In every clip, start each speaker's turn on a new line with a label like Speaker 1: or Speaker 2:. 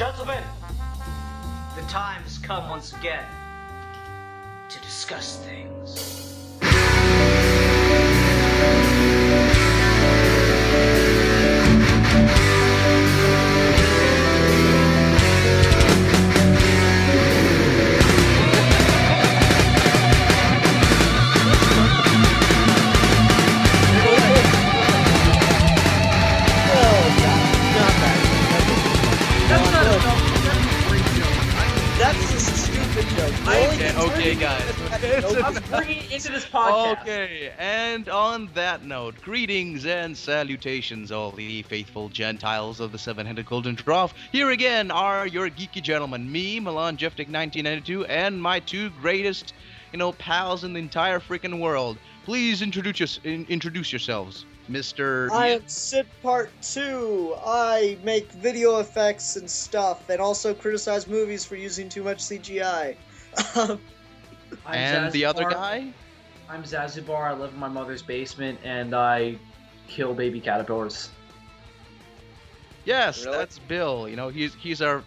Speaker 1: Gentlemen, the time has come once again to discuss things.
Speaker 2: Okay, guys.
Speaker 1: I'm bringing it into this podcast.
Speaker 2: Okay, and on that note, greetings and salutations, all the faithful Gentiles of the Seven-Headed Golden Trough. Here again are your geeky gentlemen, me, Milan Jeftik 1992, and my two greatest, pals in the entire freaking world. Please introduce yourselves, Mr.
Speaker 3: I am Sid Part 2. I make video effects and stuff, and also criticize movies for using too much CGI.
Speaker 2: And the other guy?
Speaker 1: I'm Zazubar. I live in my mother's basement, and I kill baby caterpillars.
Speaker 2: Yes,
Speaker 3: Really?
Speaker 2: that's Bill. He's our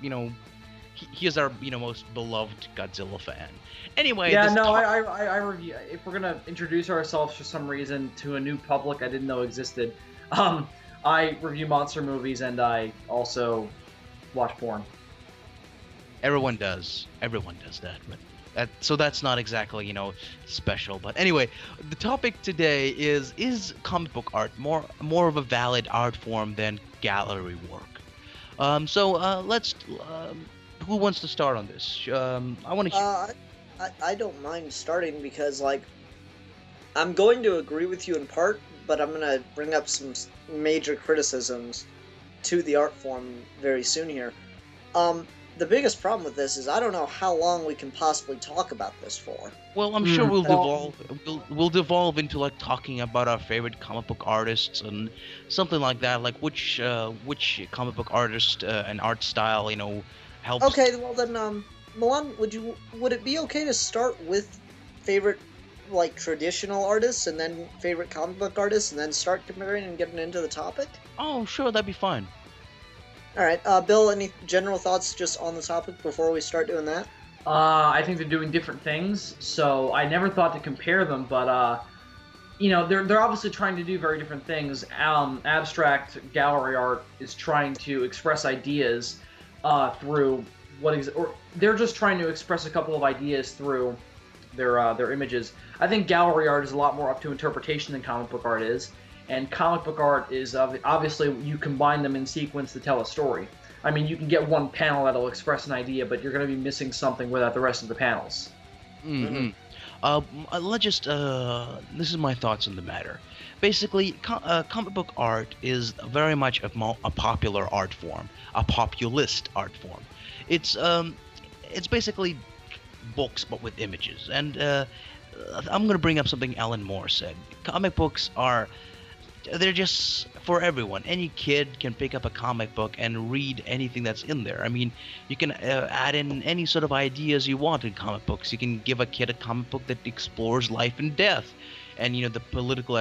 Speaker 2: he's our most beloved Godzilla fan. Anyway,
Speaker 1: Yeah, no, I review. If we're gonna introduce ourselves for some reason to a new public I didn't know existed, I review monster movies and I also watch porn.
Speaker 2: Everyone does that, but so that's not exactly special. But anyway, the topic today is comic book art more of a valid art form than gallery work? Let's who wants to start on this? I want to.
Speaker 3: I don't mind starting because, I'm going to agree with you in part, but I'm going to bring up some major criticisms to the art form very soon here. The biggest problem with this is I don't know how long we can possibly talk about this for.
Speaker 2: Well, I'm sure we'll devolve into talking about our favorite comic book artists and something like that, like which comic book artist and art style helps.
Speaker 3: Okay, well then, Milan, would it be okay to start with favorite traditional artists and then favorite comic book artists and then start comparing and getting into the topic?
Speaker 2: Oh, sure, that'd be fine.
Speaker 3: All right, Bill, any general thoughts just on the topic before we start doing that?
Speaker 1: I think they're doing different things, so I never thought to compare them, but they're obviously trying to do very different things. Abstract gallery art is trying to express ideas through or they're just trying to express a couple of ideas through their images. I think gallery art is a lot more up to interpretation than comic book art is. And comic book art is obviously you combine them in sequence to tell a story. I mean, you can get one panel that'll express an idea, but you're going to be missing something without the rest of the panels.
Speaker 2: Let's just this is my thoughts on the matter. Basically, comic book art is very much a popular art form, a populist art form. It's basically books but with images. And I'm going to bring up something Alan Moore said. Comic books they're just for everyone. Any kid can pick up a comic book and read anything that's in there. I mean, you can add in any sort of ideas you want in comic books. You can give a kid a comic book that explores life and death, and the political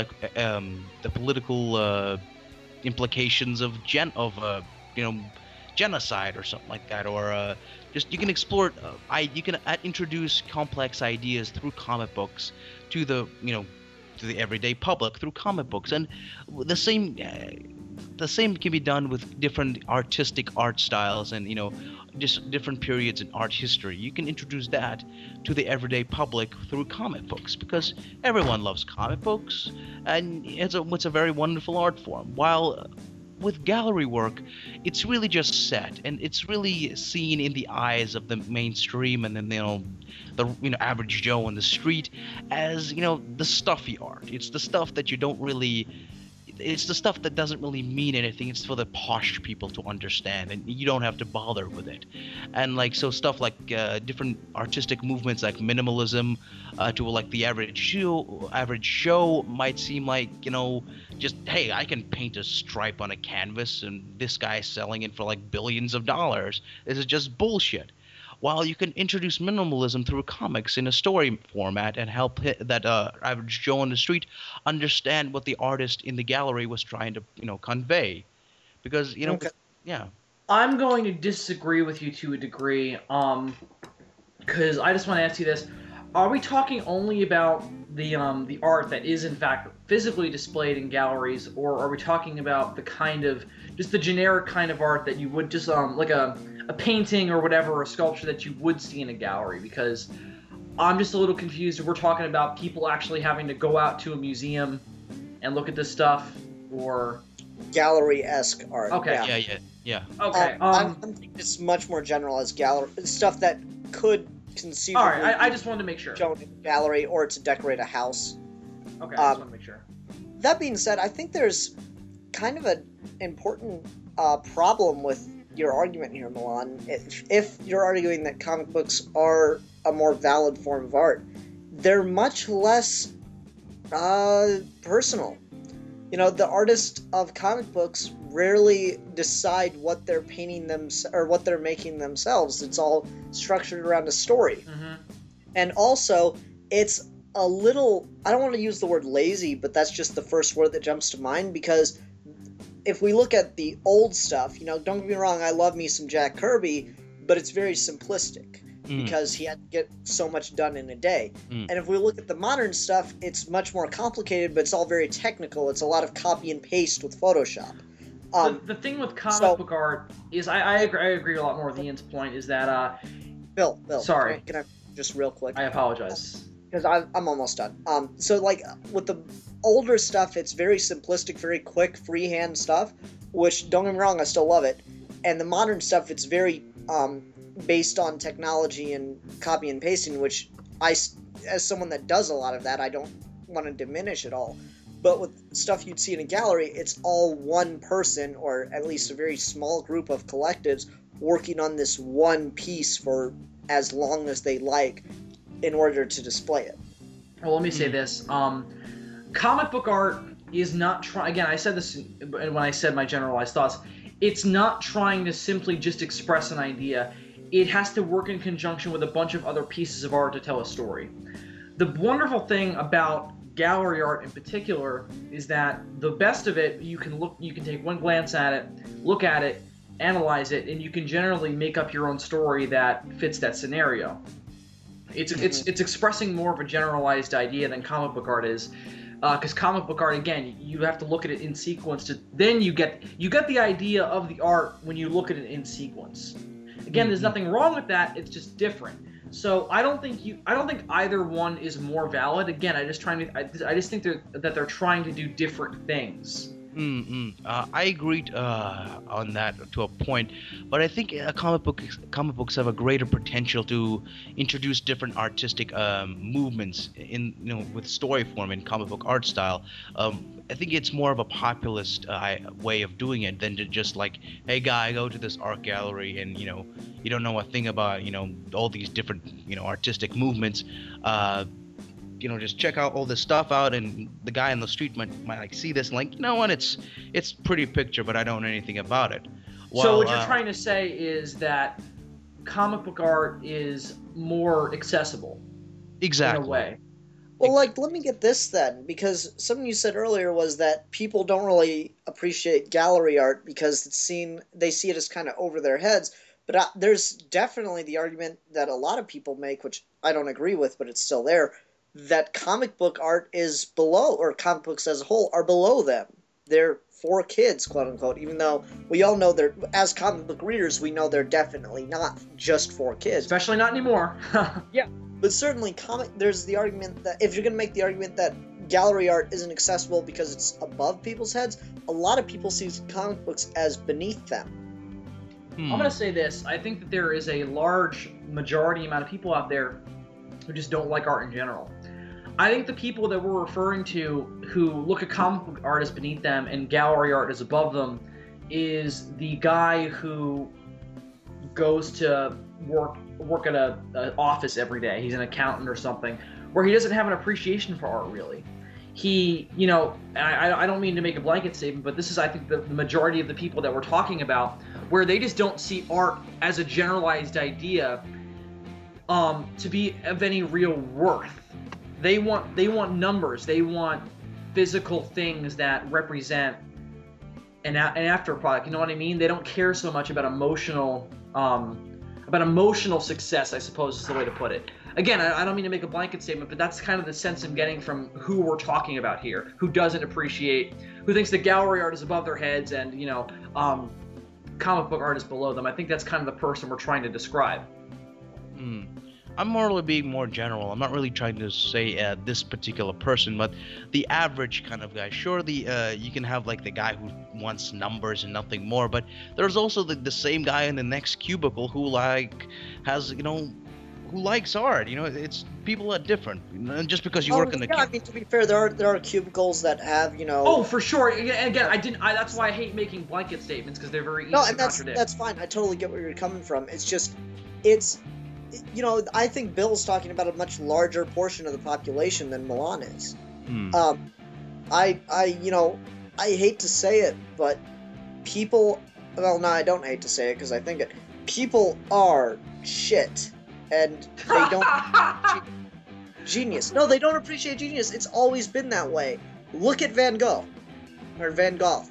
Speaker 2: implications of genocide or something like that, or just you can explore. You can introduce complex ideas through comic books to the to the everyday public through comic books, and the same can be done with different artistic art styles and just different periods in art history. You can introduce that to the everyday public through comic books because everyone loves comic books, and it's a very wonderful art form. While with gallery work, it's really just set, and it's really seen in the eyes of the mainstream and then the average Joe on the street as the stuffy art. It's the stuff that you don't really. It's the stuff that doesn't really mean anything. It's for the posh people to understand, and you don't have to bother with it. And stuff like different artistic movements like minimalism to the average Joe might seem like just hey, I can paint a stripe on a canvas, and this guy's selling it for billions of dollars. This is just bullshit. While you can introduce minimalism through comics in a story format and help that average Joe on the street understand what the artist in the gallery was trying to convey, because
Speaker 3: Okay.
Speaker 2: yeah.
Speaker 1: I'm going to disagree with you to a degree, because I just want to ask you this: are we talking only about the art that is in fact physically displayed in galleries, or are we talking about the kind of just the generic kind of art that you would just like a painting or whatever, or a sculpture that you would see in a gallery? Because I'm just a little confused if we're talking about people actually having to go out to a museum and look at this stuff, or
Speaker 3: Gallery-esque art.
Speaker 1: okay,
Speaker 2: Yeah.
Speaker 1: okay.
Speaker 3: I'm thinking it's much more general as gallery stuff that could conceivably
Speaker 1: All right, I just wanted to make sure.
Speaker 3: shown in a gallery or to decorate a house.
Speaker 1: Okay, I just want to make sure.
Speaker 3: That being said, I think there's kind of an important problem with your argument here, Milan. If you're arguing that comic books are a more valid form of art, they're much less personal. You know, the artists of comic books rarely decide what they're painting them or what they're making themselves. It's all structured around a story.
Speaker 1: Mm-hmm.
Speaker 3: And also, it's a little, I don't want to use the word lazy, but that's just the first word that jumps to mind, because if we look at the old stuff, you know, don't get me wrong, I love me some Jack Kirby, but it's very simplistic because he had to get so much done in a day. And if we look at the modern stuff, it's much more complicated, but it's all very technical. It's a lot of copy and paste with Photoshop.
Speaker 1: The thing with comic book art is, I agree a lot more with Ian's point, is that,
Speaker 3: Bill,
Speaker 1: sorry.
Speaker 3: can I just real quick?
Speaker 1: I apologize.
Speaker 3: Because I'm almost done. So, like, with the older stuff, it's very simplistic, very quick, freehand stuff, which, don't get me wrong, I still love it. And the modern stuff, it's very based on technology and copy and pasting, which as someone that does a lot of that, I don't want to diminish at all. But with stuff you'd see in a gallery, it's all one person, or at least a very small group of collectives, working on this one piece for as long as they like in order to display it.
Speaker 1: Well, let me say this. Comic book art is not again, I said this when I said my generalized thoughts. It's not trying to simply just express an idea. It has to work in conjunction with a bunch of other pieces of art to tell a story. The wonderful thing about gallery art in particular is that the best of it, you can take one glance at it, look at it, analyze it, and you can generally make up your own story that fits that scenario. It's expressing more of a generalized idea than comic book art is, because comic book art, again, you have to look at it in sequence then you get the idea of the art when you look at it in sequence. Again, there's nothing wrong with that. It's just different. So I don't think either one is more valid. Again, I just think that they're trying to do different things.
Speaker 2: I agreed on that to a point, but I think comic books have a greater potential to introduce different artistic movements in with story form in comic book art style. I think it's more of a populist way of doing it than to just like, hey guy, go to this art gallery and you don't know a thing about all these different artistic movements. Just check out all this stuff out, and the guy in the street might like see this and like, what, it's pretty picture, but I don't know anything about it.
Speaker 1: So what you're trying to say is that comic book art is more accessible.
Speaker 2: Exactly.
Speaker 1: In a way.
Speaker 3: Well, like, let me get this then, because something you said earlier was that people don't really appreciate gallery art because they see it as kind of over their heads. But there's definitely the argument that a lot of people make, which I don't agree with, but it's still there, that comic book art is below, or comic books as a whole are below them. They're for kids, quote unquote, even though we all know they're, as comic book readers, we know they're definitely not just for kids.
Speaker 1: Especially not anymore.
Speaker 3: Yeah, but certainly there's the argument that if you're going to make the argument that gallery art isn't accessible because it's above people's heads, a lot of people see comic books as beneath them.
Speaker 1: I'm going to say this. I think that there is a large majority amount of people out there who just don't like art in general. I think the people that we're referring to who look at comic book art as beneath them and gallery art as above them is the guy who goes to work at an office every day. He's an accountant or something, where he doesn't have an appreciation for art, really. He, I don't mean to make a blanket statement, but this is, I think, the majority of the people that we're talking about, where they just don't see art as a generalized idea to be of any real worth. They want numbers. They want physical things that represent an after product. You know what I mean? They don't care so much about emotional success, I suppose is the way to put it. Again, I don't mean to make a blanket statement, but that's kind of the sense I'm getting from who we're talking about here, who doesn't appreciate, who thinks the gallery art is above their heads and, comic book art is below them. I think that's kind of the person we're trying to describe.
Speaker 2: I'm more being more general. I'm not really trying to say this particular person, but the average kind of guy. Sure, you can have like the guy who wants numbers and nothing more, but there's also the same guy in the next cubicle who who likes art. It's people are different. Just because you work in the
Speaker 3: I mean, to be fair, there are cubicles that have
Speaker 1: Oh, for sure. Again, that's why I hate making blanket statements because they're very easy to contradict.
Speaker 3: That's fine. I totally get where you're coming from. It's just, I think Bill's talking about a much larger portion of the population than Milan is. I hate to say it, but people. Well, no, I don't hate to say it because I think it. People are shit. And they don't appreciate genius. No, they don't appreciate genius. It's always been that way. Look at Van Gogh. Or Van Gogh.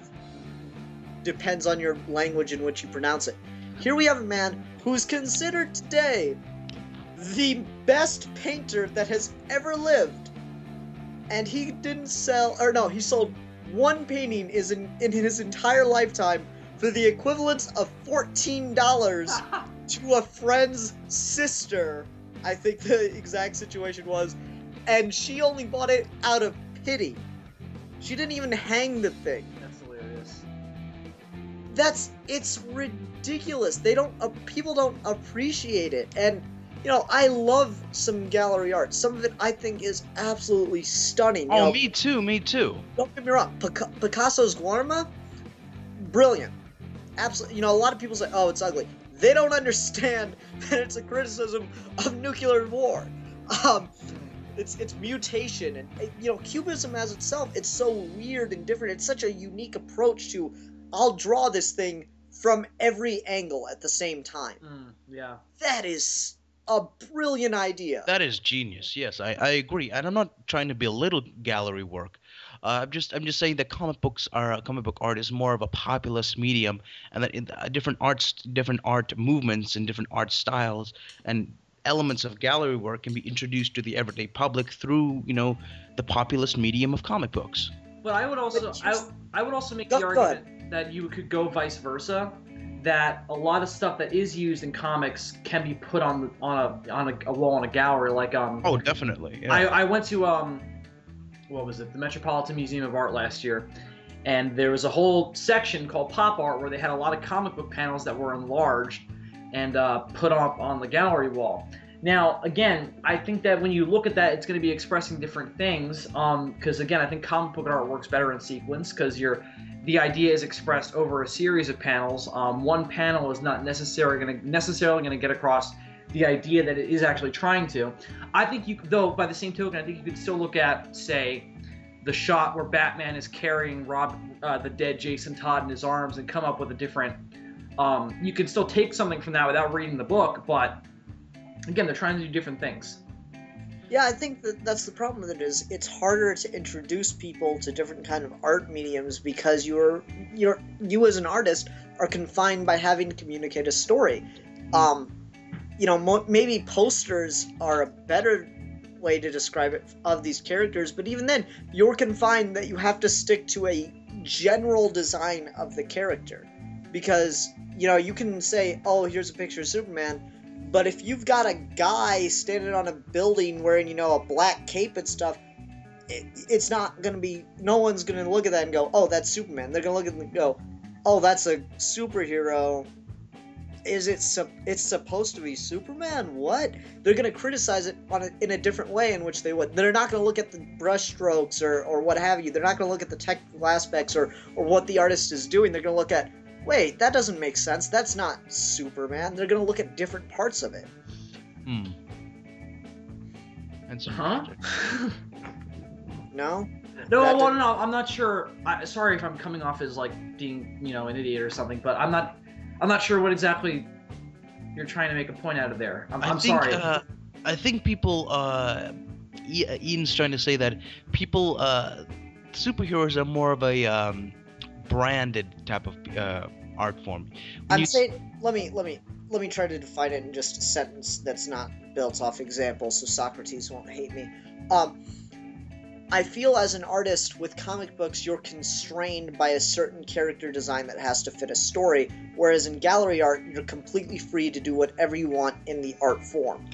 Speaker 3: Depends on your language in which you pronounce it. Here we have a man who's considered today the best painter that has ever lived. And he didn't sell... Or no, he sold one painting in his entire lifetime for the equivalent of $14 to a friend's sister, I think the exact situation was, and she only bought it out of pity. She didn't even hang the thing.
Speaker 1: That's hilarious.
Speaker 3: It's ridiculous. People don't appreciate it, and I love some gallery art. Some of it I think is absolutely stunning.
Speaker 2: Me too.
Speaker 3: Don't get me wrong. Picasso's Guarma, brilliant. Absolutely. A lot of people say, "Oh, it's ugly." They don't understand that it's a criticism of nuclear war. It's mutation, and Cubism as itself, it's so weird and different. It's such a unique approach to, I'll draw this thing from every angle at the same time.
Speaker 1: Yeah.
Speaker 3: That is a brilliant idea.
Speaker 2: That is genius. Yes, I agree, and I'm not trying to belittle gallery work. I'm just saying that comic book art is more of a populist medium, and that different art movements and different art styles and elements of gallery work can be introduced to the everyday public through the populist medium of comic books.
Speaker 1: But I would also make the argument that you could go vice versa, that a lot of stuff that is used in comics can be put on a wall in a gallery, like
Speaker 2: Oh, definitely. Yeah.
Speaker 1: I went to what was it? The Metropolitan Museum of Art last year, and there was a whole section called Pop Art where they had a lot of comic book panels that were enlarged and put up on the gallery wall. Now, again, I think that when you look at that, it's going to be expressing different things. Because again, I think comic book art works better in sequence because the idea is expressed over a series of panels. One panel is not necessarily going to get across the idea that it is actually trying to. I think though, by the same token, I think you could still look at, say, the shot where Batman is carrying the dead Jason Todd in his arms and come up with a different. You can still take something from that without reading the book, but again, they're trying to do different things.
Speaker 3: Yeah, I think that's the problem with it is it's harder to introduce people to different kind of art mediums because you as an artist are confined by having to communicate a story. Maybe posters are a better way to describe it of these characters, but even then, you're confined that you have to stick to a general design of the character. Because, you can say, oh, here's a picture of Superman, but if you've got a guy standing on a building wearing, a black cape and stuff, it's not going to be, no one's going to look at that and go, oh, that's Superman. They're going to look at it and go, oh, that's a superhero. It's supposed to be Superman? What? They're going to criticize it in a different way in which they would. They're not going to look at the brush strokes or what have you. They're not going to look at the technical aspects or what the artist is doing. They're going to look at, wait, that doesn't make sense. That's not Superman. They're going to look at different parts of it.
Speaker 2: That's interesting.
Speaker 3: No?
Speaker 1: No, I'm not sure. Sorry if I'm coming off as like being, an idiot or something, but I'm not sure what exactly you're trying to make a point out of there. I'm sorry.
Speaker 2: I think people, Ian's trying to say that people, superheroes are more of a branded type of art form.
Speaker 3: I'm saying, let me try to define it in just a sentence that's not built off examples, so Socrates won't hate me. I feel as an artist with comic books, you're constrained by a certain character design that has to fit a story, whereas in gallery art, you're completely free to do whatever you want in the art form.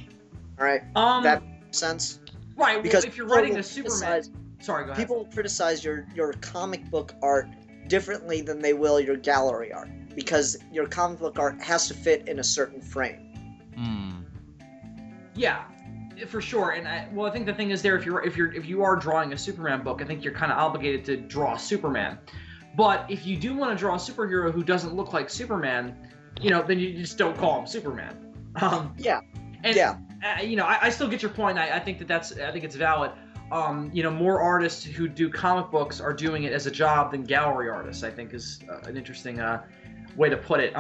Speaker 3: All right, that makes sense.
Speaker 1: Right.
Speaker 3: Because
Speaker 1: well, if you're writing a Superman, sorry, go ahead.
Speaker 3: People criticize your comic book art differently than they will your gallery art, because your comic book art has to fit in a certain frame.
Speaker 1: Yeah, for sure. And I think the thing is there, if you are drawing a Superman book, I think you're kind of obligated to draw Superman. But if you do want to draw a superhero who doesn't look like Superman, then you just don't call him Superman.
Speaker 3: Yeah.
Speaker 1: And,
Speaker 3: yeah.
Speaker 1: I still get your point. I think I think it's valid. More artists who do comic books are doing it as a job than gallery artists, I think is an interesting way to put it.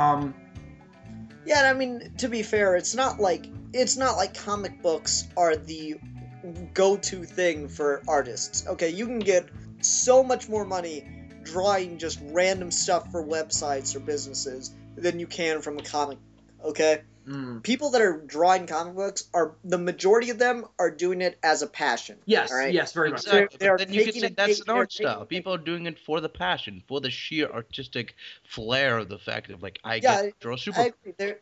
Speaker 3: Yeah, I mean, to be fair, it's not like comic books are the go-to thing for artists. Okay, you can get so much more money drawing just random stuff for websites or businesses than you can from a comic, okay? People that are drawing comic books, the majority of them are doing it as a passion.
Speaker 1: Yes,
Speaker 3: right?
Speaker 1: yes, very much.
Speaker 2: Exactly.
Speaker 3: They're
Speaker 2: Then you can say that's an art style.
Speaker 3: taking-
Speaker 2: People are doing it for the passion, for the sheer artistic flair of the fact of like I
Speaker 3: Yeah,
Speaker 2: get to draw super.
Speaker 3: I agree.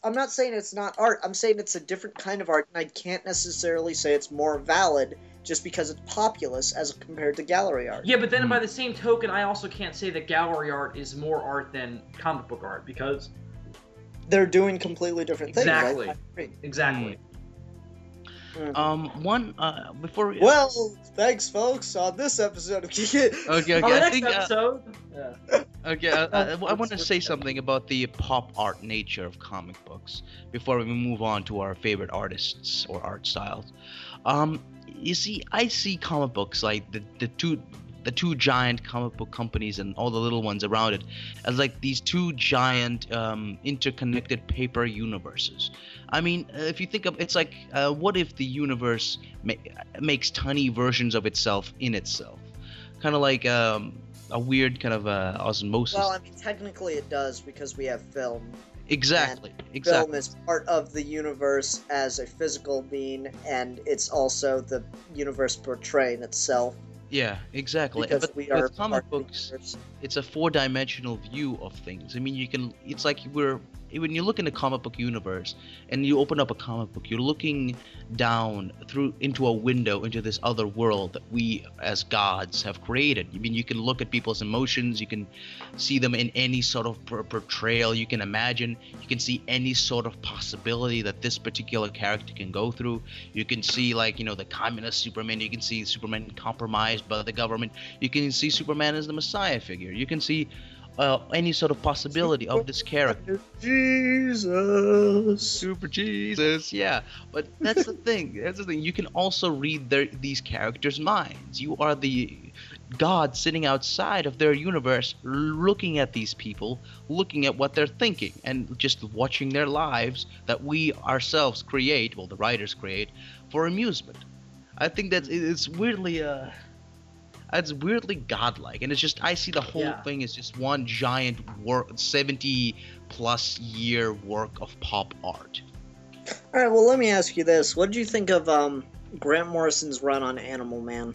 Speaker 3: I'm not saying it's not art. I'm saying it's a different kind of art, and I can't necessarily say it's more valid just because it's populous as compared to gallery art.
Speaker 1: Yeah, but then by the same token, I also can't say that gallery art is more art than comic book art because
Speaker 3: they're doing completely different things.
Speaker 1: Exactly.
Speaker 3: I agree.
Speaker 1: Exactly.
Speaker 2: Before we,
Speaker 3: Well, thanks, folks, on this episode of Geeky.
Speaker 2: okay,
Speaker 1: On the
Speaker 2: I
Speaker 1: next
Speaker 2: think
Speaker 1: episode.
Speaker 2: okay, I want to say something about the pop art nature of comic books before we move on to our favorite artists or art styles. You see, I see comic books like the two giant comic book companies and all the little ones around it as like these two giant interconnected paper universes. I mean, if you think of it's like what if the universe makes tiny versions of itself in itself, kind of like a weird kind of osmosis.
Speaker 3: Well, I mean, technically it does because we have film.
Speaker 2: Exactly.
Speaker 3: Film is part of the universe as a physical being, and it's also the universe portraying itself.
Speaker 2: Yeah, exactly.
Speaker 3: Because
Speaker 2: But
Speaker 3: we are
Speaker 2: with comic books, it's a four-dimensional view of things. I mean, it's like when you look in the comic book universe and you open up a comic book, you're looking down into a window into this other world that we as gods have created. I mean, you can look at people's emotions, you can see them in any sort of portrayal you can imagine. You can see any sort of possibility that this particular character can go through. You can see the communist Superman, you can see Superman compromised by the government. You can see Superman as the Messiah figure. You can see any sort of possibility of this character. Super Jesus, yeah. But that's the thing. You can also read these characters' minds. You are the God sitting outside of their universe, looking at these people, looking at what they're thinking, and just watching their lives that we ourselves create, well, the writers create, for amusement. I think that it's weirdly godlike, and it's just I see the whole thing as just one giant 70+ year work of pop art.
Speaker 3: All right, well, let me ask you this: what did you think of Grant Morrison's run on Animal Man?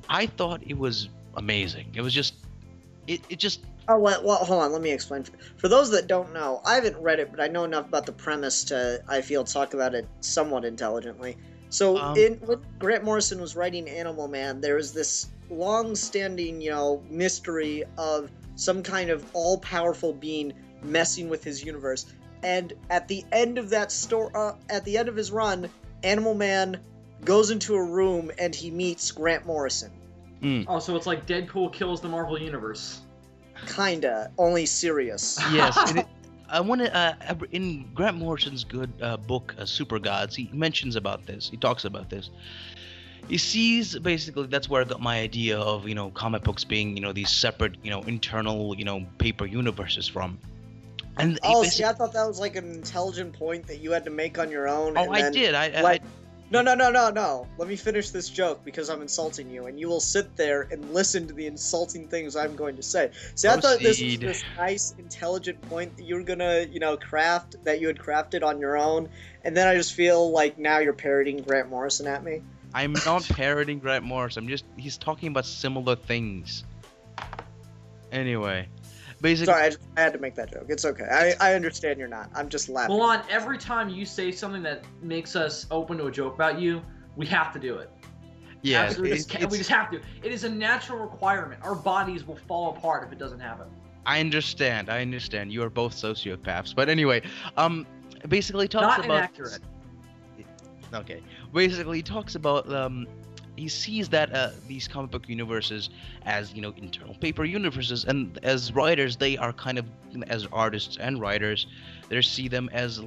Speaker 2: I thought it was amazing. It was just it just.
Speaker 3: Oh, well, hold on. Let me explain. For those that don't know, I haven't read it, but I know enough about the premise to, I feel, talk about it somewhat intelligently. So, when Grant Morrison was writing Animal Man, there was this long-standing, mystery of some kind of all-powerful being messing with his universe. And at the end of that at the end of his run, Animal Man goes into a room and he meets Grant Morrison.
Speaker 1: Oh, so it's like Deadpool kills the Marvel Universe.
Speaker 3: Kinda, only serious.
Speaker 2: Yes. I want to in Grant Morrison's good book, Super Gods, he mentions about this. He talks about this. He sees basically that's where I got my idea of comic books being these separate internal paper universes from. And
Speaker 3: I thought that was like an intelligent point that you had to make on your own.
Speaker 2: Oh, I did.
Speaker 3: No, no, no, no, no. Let me finish this joke because I'm insulting you, and you will sit there and listen to the insulting things I'm going to say. See, I thought this was this nice, intelligent point that you were gonna, craft, that you had crafted on your own, and then I just feel like now you're parroting Grant Morrison at me.
Speaker 2: I'm not parroting Grant Morrison. He's talking about similar things. Anyway, basically.
Speaker 3: Sorry, I had to make that joke. It's okay. I understand you're not. I'm just laughing.
Speaker 1: Well, every time you say something that makes us open to a joke about you, we have to do it.
Speaker 2: Yeah,
Speaker 1: we just have to. It is a natural requirement. Our bodies will fall apart if it doesn't happen.
Speaker 2: I understand. You are both sociopaths. But anyway, basically talks
Speaker 1: Not
Speaker 2: about.
Speaker 1: inaccurate.
Speaker 2: Okay. Basically, he talks about he sees that these comic book universes as internal paper universes, and as writers they are kind of, as artists and writers, they see them as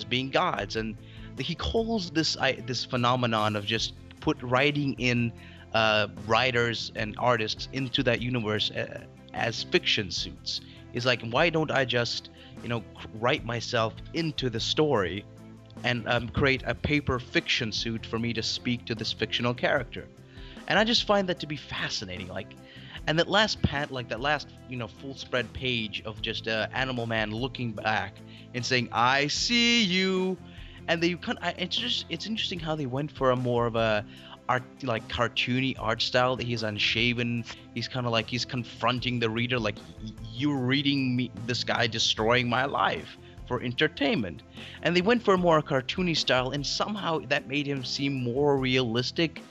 Speaker 2: being gods, and he calls this phenomenon of just writing in writers and artists into that universe as fiction suits. He's like, why don't I just write myself into the story and create a paper fiction suit for me to speak to this fictional character. And I just find that to be fascinating. And that last full spread page of just Animal Man looking back and saying, "I see you," and it's interesting how they went for a more of a cartoony art style. That he's unshaven. He's kind of he's confronting the reader, like, you're reading me, this guy destroying my life for entertainment. And they went for a more cartoony style, and somehow that made him seem more realistic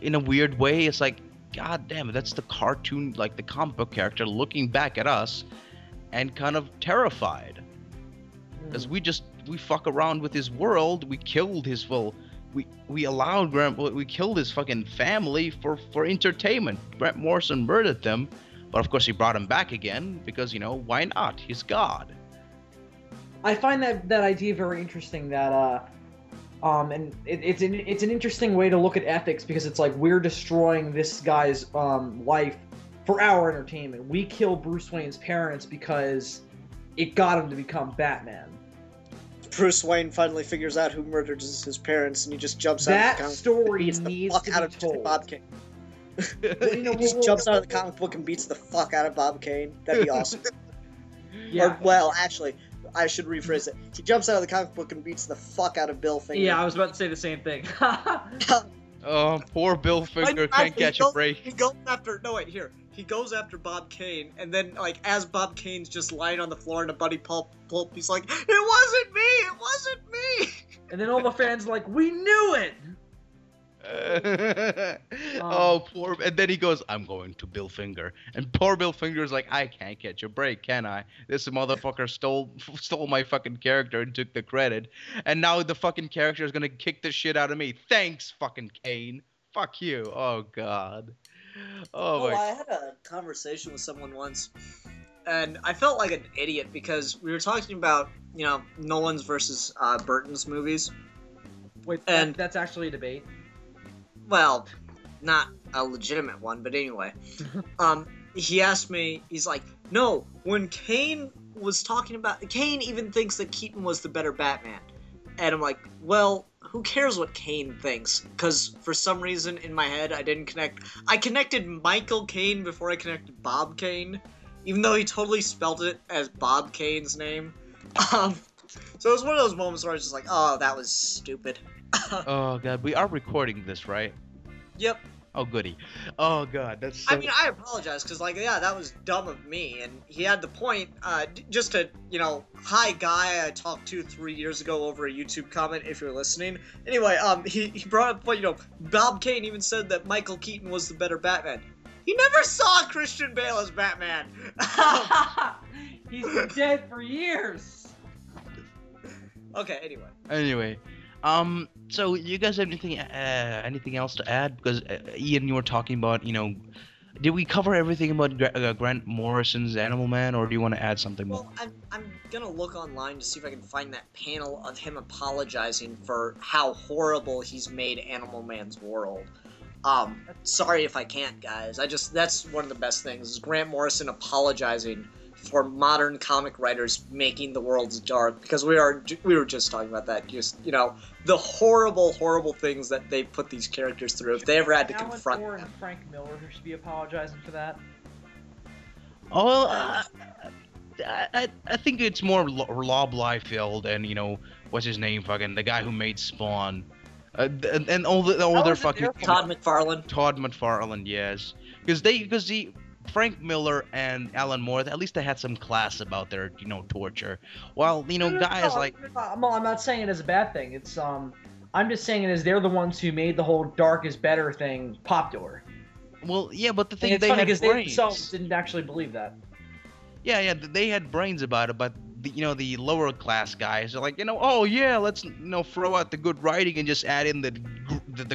Speaker 2: in a weird way. It's like, god damn it, that's the cartoon, the comic book character looking back at us and kind of terrified. Because we fuck around with his world. We killed his we killed his fucking family for entertainment. Grant Morrison murdered them, but of course he brought him back again because, why not? He's God.
Speaker 1: I find that idea very interesting. That and it's an interesting way to look at ethics, because it's like, we're destroying this guy's life for our entertainment. We kill Bruce Wayne's parents because it got him to become Batman.
Speaker 3: Bruce Wayne finally figures out who murdered his parents, and he just jumps out of the comic book and beats the fuck out of Bob Kane. He just jumps out of the comic book and beats the fuck out of Bob Kane. That'd be awesome.
Speaker 1: Yeah.
Speaker 3: Or, well, actually, I should rephrase it. He jumps out of the comic book and beats the fuck out of Bill Finger.
Speaker 1: Yeah, I was about to say the same thing.
Speaker 2: Oh, poor Bill Finger can't catch a break.
Speaker 3: He goes after Bob Kane, and then, as Bob Kane's just lying on the floor in a buddy pulp, he's like, "It wasn't me!"
Speaker 1: And then all the fans are like, "We knew it!"
Speaker 2: Oh, poor. And then he goes, "I'm going to Bill Finger." And poor Bill Finger is like, "I can't catch a break, can I? This motherfucker stole my fucking character and took the credit. And now the fucking character is going to kick the shit out of me. Thanks, fucking Kane. Fuck you." Oh, God. Oh, my.
Speaker 3: I had a conversation with someone once, and I felt like an idiot because we were talking about, Nolan's versus Burton's movies.
Speaker 1: Wait, that's actually a debate?
Speaker 3: Well, not a legitimate one, but anyway. He asked me, he's like, "No, when Kane was talking about... Kane even thinks that Keaton was the better Batman." And I'm like, well, who cares what Kane thinks? Because for some reason in my head I didn't connect... I connected Michael Caine before I connected Bob Kane, even though he totally spelled it as Bob Kane's name. So it was one of those moments where I was just like, oh, that was stupid.
Speaker 2: Oh, God, we are recording this, right?
Speaker 3: Yep.
Speaker 2: Oh, goody. Oh, God, that's so...
Speaker 3: I mean, I apologize, because, that was dumb of me, and he had the point, just to, hi, guy I talked to 3 years ago over a YouTube comment, if you're listening. Anyway, he brought up the point, Bob Kane even said that Michael Keaton was the better Batman. He never saw Christian Bale as Batman!
Speaker 1: He's been dead for years!
Speaker 3: Okay, anyway.
Speaker 2: Anyway. So you guys have anything else to add? Because Ian, you were talking about, did we cover everything about Grant Morrison's Animal Man, or do you want to add something more?
Speaker 3: Well, I'm gonna look online to see if I can find that panel of him apologizing for how horrible he's made Animal Man's world. Sorry if I can't, guys. That's one of the best things, is Grant Morrison apologizing for modern comic writers making the worlds dark, because we were just talking about that. Just, you know, the horrible things that they put these characters through. If they ever had to confront
Speaker 1: Alan Moore
Speaker 3: them.
Speaker 1: and Frank Miller who should be apologizing for that.
Speaker 2: Oh, I think it's more Rob Liefeld and, you know, what's his name, fucking the guy who made Spawn, and all the older fucking
Speaker 3: Todd McFarlane.
Speaker 2: Todd McFarlane, yes, because Frank Miller and Alan Moore, at least they had some class about their, you know, torture. While, you know, guys like
Speaker 1: I'm not saying it as a bad thing. It's I'm just saying it as they're the ones who made the whole dark is better thing popular.
Speaker 2: well, yeah, but the thing
Speaker 1: And it's
Speaker 2: they
Speaker 1: funny
Speaker 2: had
Speaker 1: because they
Speaker 2: brains.
Speaker 1: themselves didn't actually believe that.
Speaker 2: Yeah, they had brains about it, but you know, the lower class guys are like, you know, oh yeah, let's, you know, throw out the good writing and just add in the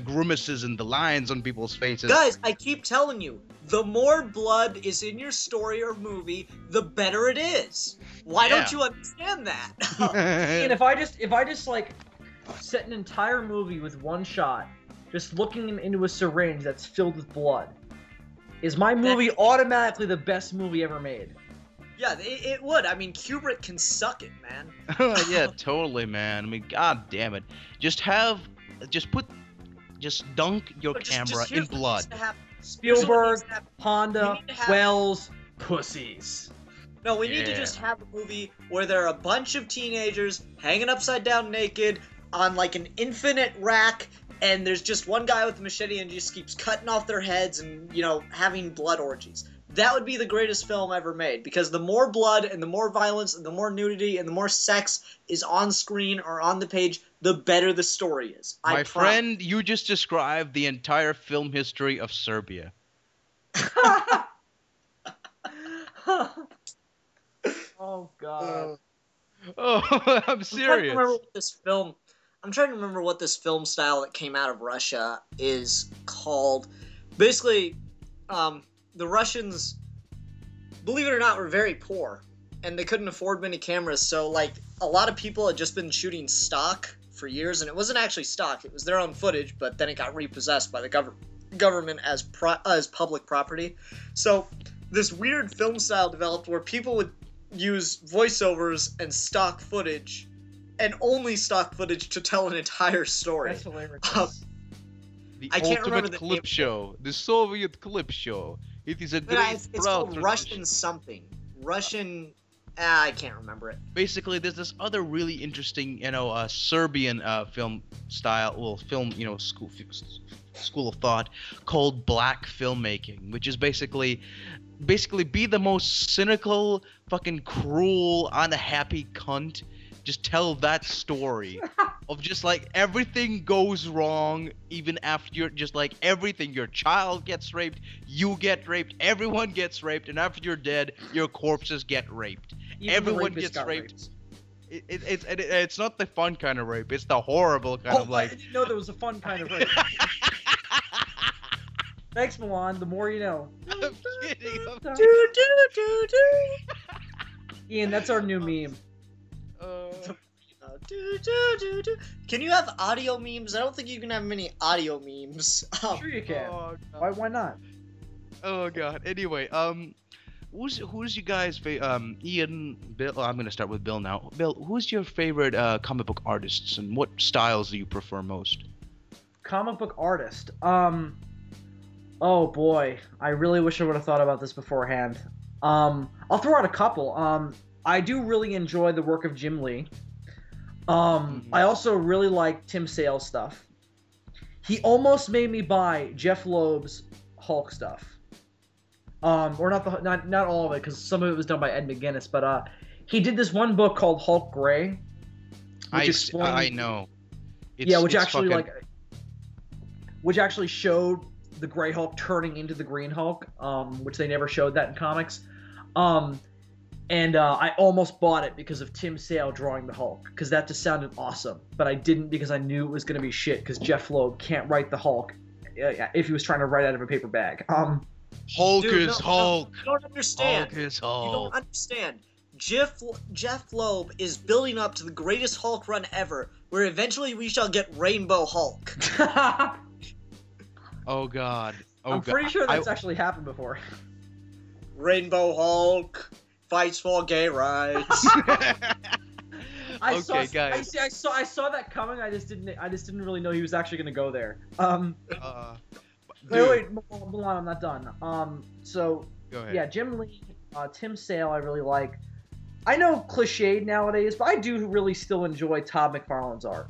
Speaker 2: grimaces and the lines on people's faces.
Speaker 3: Guys, I keep telling you, the more blood is in your story or movie, the better it is. Why don't you understand that?
Speaker 1: And if I just like set an entire movie with one shot, just looking into a syringe that's filled with blood, is my movie automatically the best movie ever made?
Speaker 3: Yeah, it would. I mean, Kubrick can suck it, man.
Speaker 2: Yeah, totally, man. I mean, god damn it. Just dunk your camera in blood.
Speaker 1: Spielberg, Honda, Wells, pussies.
Speaker 3: No, we need to just have a movie where there are a bunch of teenagers hanging upside down naked on like an infinite rack, and there's just one guy with a machete and just keeps cutting off their heads and, you know, having blood orgies. That would be the greatest film ever made, because the more blood and the more violence and the more nudity and the more sex is on screen or on the page, the better the story is.
Speaker 2: My friend, you just described the entire film history of Serbia.
Speaker 1: Oh god.
Speaker 2: Oh, I'm serious.
Speaker 3: I'm trying to remember what this film style that came out of Russia is called. Basically, the Russians, believe it or not, were very poor, and they couldn't afford many cameras, so, like, a lot of people had just been shooting stock for years, and it wasn't actually stock, it was their own footage, but then it got repossessed by the government as public property. So, this weird film style developed where people would use voiceovers and stock footage, and only stock footage, to tell an entire story.
Speaker 1: That's hilarious.
Speaker 2: I can't remember the clip show. The Soviet clip show. It is a great
Speaker 3: it's called Russian something. Russian... I can't remember it.
Speaker 2: Basically, there's this other really interesting, you know, Serbian film style, you know, school of thought called black filmmaking, which is basically be the most cynical, fucking cruel, unhappy cunt. Just tell that story of just like everything goes wrong, even after you're just like everything. Your child gets raped, you get raped, everyone gets raped, and after you're dead, your corpses get raped.
Speaker 1: Even
Speaker 2: everyone gets raped. It's not the fun kind of rape. It's the horrible kind of like.
Speaker 1: I didn't know there was a fun kind of rape. Thanks, Milan. The more you know.
Speaker 2: I'm kidding.
Speaker 1: Ian, that's our new meme.
Speaker 3: Can you have audio memes? I don't think you can have many audio memes.
Speaker 1: Sure you can.
Speaker 2: Oh,
Speaker 1: Why not?
Speaker 2: Oh god. Anyway, who's you guys Ian, Bill? I'm gonna start with Bill now. Bill, who's your favorite comic book artists, and what styles do you prefer most?
Speaker 1: Comic book artist. Oh boy, I really wish I would have thought about this beforehand. I'll throw out a couple. I do really enjoy the work of Jim Lee. I also really like Tim Sale's stuff. He almost made me buy Jeff Loeb's Hulk stuff. Or not all of it, because some of it was done by Ed McGuinness, but he did this one book called Hulk Gray.
Speaker 2: I know.
Speaker 1: Which actually showed the Gray Hulk turning into the Green Hulk, which they never showed that in comics. And I almost bought it because of Tim Sale drawing the Hulk, because that just sounded awesome. But I didn't, because I knew it was going to be shit, because Jeff Loeb can't write the Hulk if he was trying to write out of a paper bag.
Speaker 2: Hulk is Hulk.
Speaker 3: You don't understand.
Speaker 2: Hulk is Hulk.
Speaker 3: You don't understand. Jeff Loeb is building up to the greatest Hulk run ever, where eventually we shall get Rainbow Hulk.
Speaker 2: Oh god.
Speaker 1: I'm pretty sure that's actually happened before.
Speaker 3: Rainbow Hulk. fights for gay rights.
Speaker 1: I
Speaker 2: Okay,
Speaker 1: saw,
Speaker 2: guys.
Speaker 1: I saw that coming. I just didn't really know he was actually gonna go there.
Speaker 2: Dude,
Speaker 1: Wait, Milan, I'm not done. So
Speaker 2: go ahead.
Speaker 1: yeah, Jim Lee, Tim Sale, I really like. I know cliched nowadays, but I do really still enjoy Todd McFarlane's art.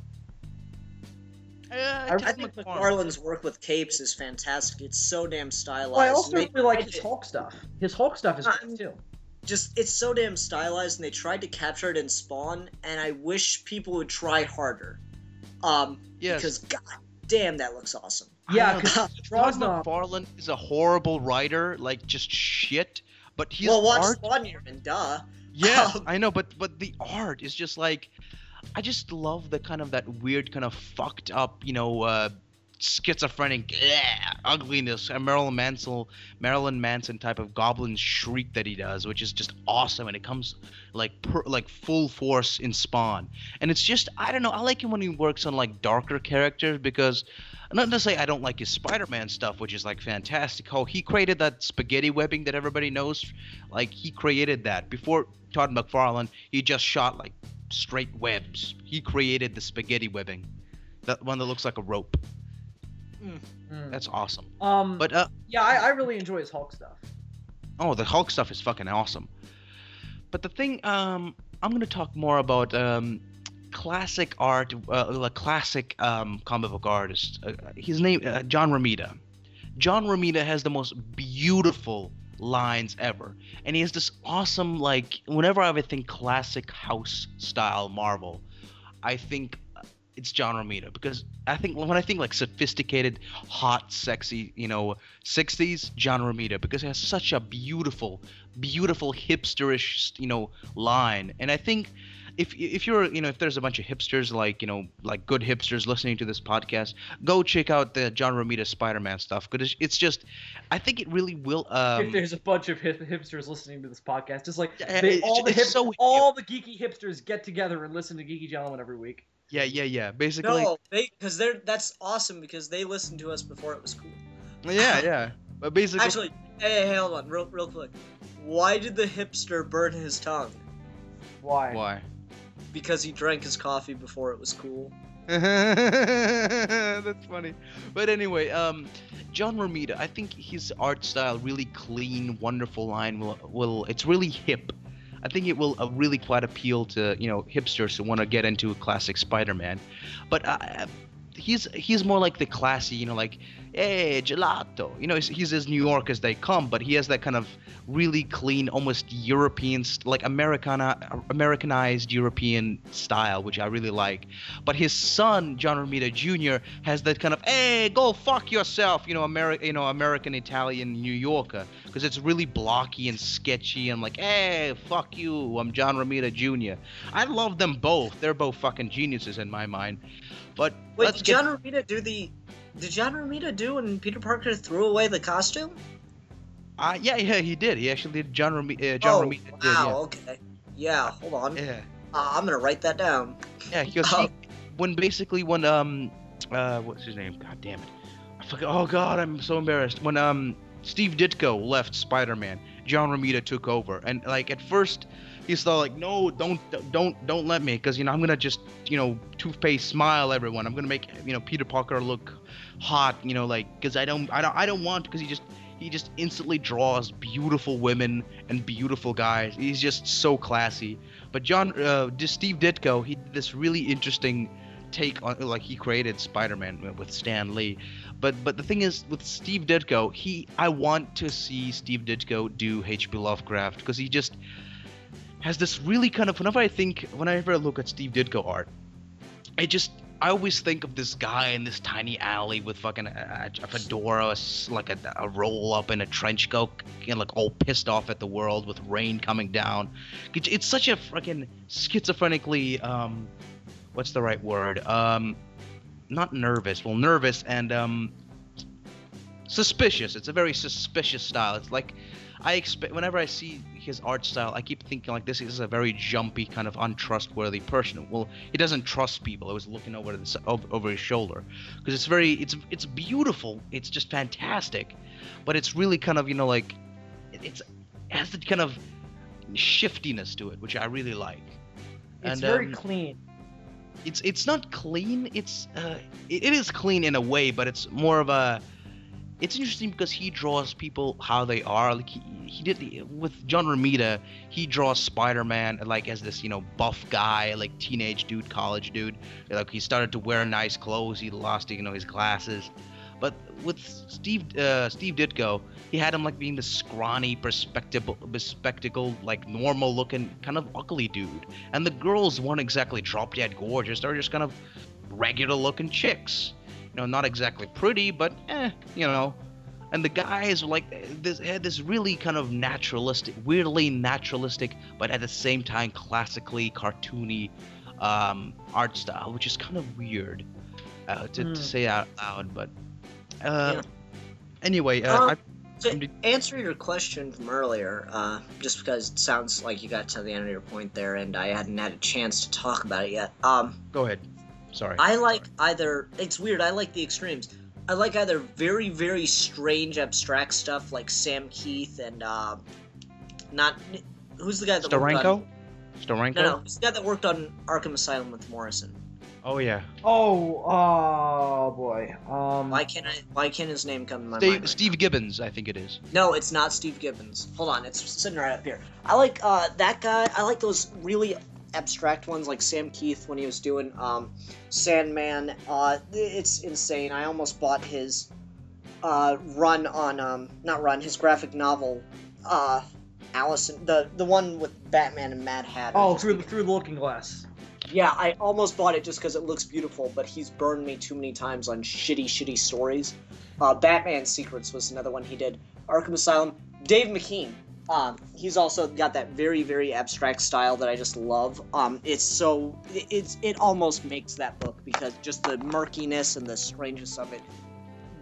Speaker 3: I think McFarlane's work with capes is fantastic. It's so damn stylized.
Speaker 1: Well, I also really like his Hulk stuff. His Hulk stuff is great too.
Speaker 3: Just, it's so damn stylized, and they tried to capture it in Spawn, and I wish people would try harder.
Speaker 2: Yes.
Speaker 3: Because god damn, that looks awesome.
Speaker 1: Yeah,
Speaker 2: Todd McFarlane is a horrible writer, like just shit. But his
Speaker 3: watch
Speaker 2: art.
Speaker 3: Spawn here, and duh.
Speaker 2: Yes, I know, but the art is just like, I just love the kind of that weird kind of fucked up, schizophrenic ugliness, and Marilyn Manson type of goblin shriek that he does, which is just awesome, and it comes like full force in Spawn. And it's just, I don't know, I like him when he works on like darker characters, because not to say I don't like his Spider-Man stuff, which is like fantastic. How he created that spaghetti webbing that everybody knows, like he created that before Todd McFarlane. He just shot like straight webs. He created the spaghetti webbing, that one that looks like a rope. That's awesome. But
Speaker 1: yeah, I really enjoy his Hulk stuff.
Speaker 2: Oh, the Hulk stuff is fucking awesome. But the thing, I'm gonna talk more about classic art, like classic comic book artist. His name, John Romita. John Romita has the most beautiful lines ever, and he has this awesome, like, whenever I ever think classic house style Marvel, I think it's John Romita, because I think when I think like sophisticated, hot, sexy, 60s, John Romita, because it has such a beautiful hipsterish, line. And I think if you're, if there's a bunch of hipsters, like good hipsters listening to this podcast, go check out the John Romita Spider-Man stuff, because it's just, I think it really will.
Speaker 1: If there's a bunch of hipsters listening to this podcast, just like
Speaker 2: all the
Speaker 1: geeky hipsters get together and listen to Geeky Gentlemen every week.
Speaker 2: Yeah. Basically,
Speaker 3: No, that's awesome, because they listened to us before it was cool.
Speaker 2: Yeah. But basically,
Speaker 3: Actually, hey, hold on, real quick. Why did the hipster burn his tongue?
Speaker 1: Why?
Speaker 3: Because he drank his coffee before it was cool.
Speaker 2: That's funny. But anyway, John Romita, I think his art style, really clean, wonderful line, will it's really hip. I think it will really quite appeal to hipsters who want to get into a classic Spider-Man. But he's more like the classy, like, hey, gelato. He's as New York as they come, but he has that kind of really clean, almost European, like Americanized European style, which I really like. But his son, John Romita Jr., has that kind of, hey, go fuck yourself, American Italian New Yorker, because it's really blocky and sketchy and like, hey, fuck you, I'm John Romita Jr. I love them both. They're both fucking geniuses in my mind. But
Speaker 3: wait, did John Romita do when Peter Parker threw away the costume?
Speaker 2: Yeah, he did. He actually did. John Romita
Speaker 3: wow,
Speaker 2: did. Yeah.
Speaker 3: Okay. Yeah, hold on.
Speaker 2: Yeah.
Speaker 3: I'm gonna write that down.
Speaker 2: Yeah, because when what's his name? God damn it! I forgot. Oh God, I'm so embarrassed. When Steve Ditko left Spider-Man, John Romita took over, and like at first he's thought like, no, don't let me, because I'm gonna just toothpaste smile everyone. I'm gonna make Peter Parker look hot, like, because I don't want, because he just instantly draws beautiful women and beautiful guys. He's just so classy. But Steve Ditko, he did this really interesting take on, like, he created Spider-Man with Stan Lee. But the thing is, with Steve Ditko, I want to see Steve Ditko do H.P. Lovecraft, because he just has this really kind of, whenever I look at Steve Ditko art, I always think of this guy in this tiny alley with fucking a fedora, like a roll up in a trench coat, like all pissed off at the world with rain coming down. It's such a fucking schizophrenically, what's the right word? Not nervous. Well, nervous and suspicious. It's a very suspicious style. It's like, whenever I see his art style, I keep thinking like, this is a very jumpy, kind of untrustworthy person. Well, he doesn't trust people. I was looking over his shoulder, because it's beautiful. It's just fantastic, but it's really kind of like, it has the kind of shiftiness to it, which I really like.
Speaker 1: It's
Speaker 2: And
Speaker 1: very clean.
Speaker 2: it's not clean. It is clean in a way, but it's more of a. It's interesting because he draws people how they are. Like he did with John Romita, he draws Spider-Man like as this buff guy, like teenage dude, college dude. Like he started to wear nice clothes. He lost his glasses. But with Steve Ditko, he had him like being the scrawny, bespectacled, like normal looking, kind of ugly dude. And the girls weren't exactly drop dead gorgeous. They were just kind of regular looking chicks. Not exactly pretty, but And the guys were like had this really kind of weirdly naturalistic, but at the same time classically cartoony art style, which is kind of weird to say out loud. But anyway,
Speaker 3: to answer your question from earlier, just because it sounds like you got to the end of your point there, and I hadn't had a chance to talk about it yet.
Speaker 2: Go ahead. Sorry.
Speaker 3: I like either. It's weird. I like the extremes. I like either very, very strange, abstract stuff like Sam Keith and not. Who's the guy that worked on?
Speaker 2: Steranko?
Speaker 3: No, who's the guy that worked on Arkham Asylum with Morrison?
Speaker 2: Oh yeah.
Speaker 1: Oh boy.
Speaker 3: Why can't his name come to my mind?
Speaker 2: Steve Gibbons, I think it is.
Speaker 3: No, it's not Steve Gibbons. Hold on, it's sitting right up here. I like that guy. I like those really abstract ones like Sam Keith when he was doing Sandman. It's insane. I almost bought his run on his graphic novel Allison, the one with Batman and Mad Hatter.
Speaker 1: Oh, through the Looking Glass.
Speaker 3: Yeah, I almost bought it just because it looks beautiful, but he's burned me too many times on shitty stories. Batman Secrets was another one he did. Arkham Asylum. Dave McKean. He's also got that very, very abstract style that I just love. It almost makes that book because just the murkiness and the strangeness of it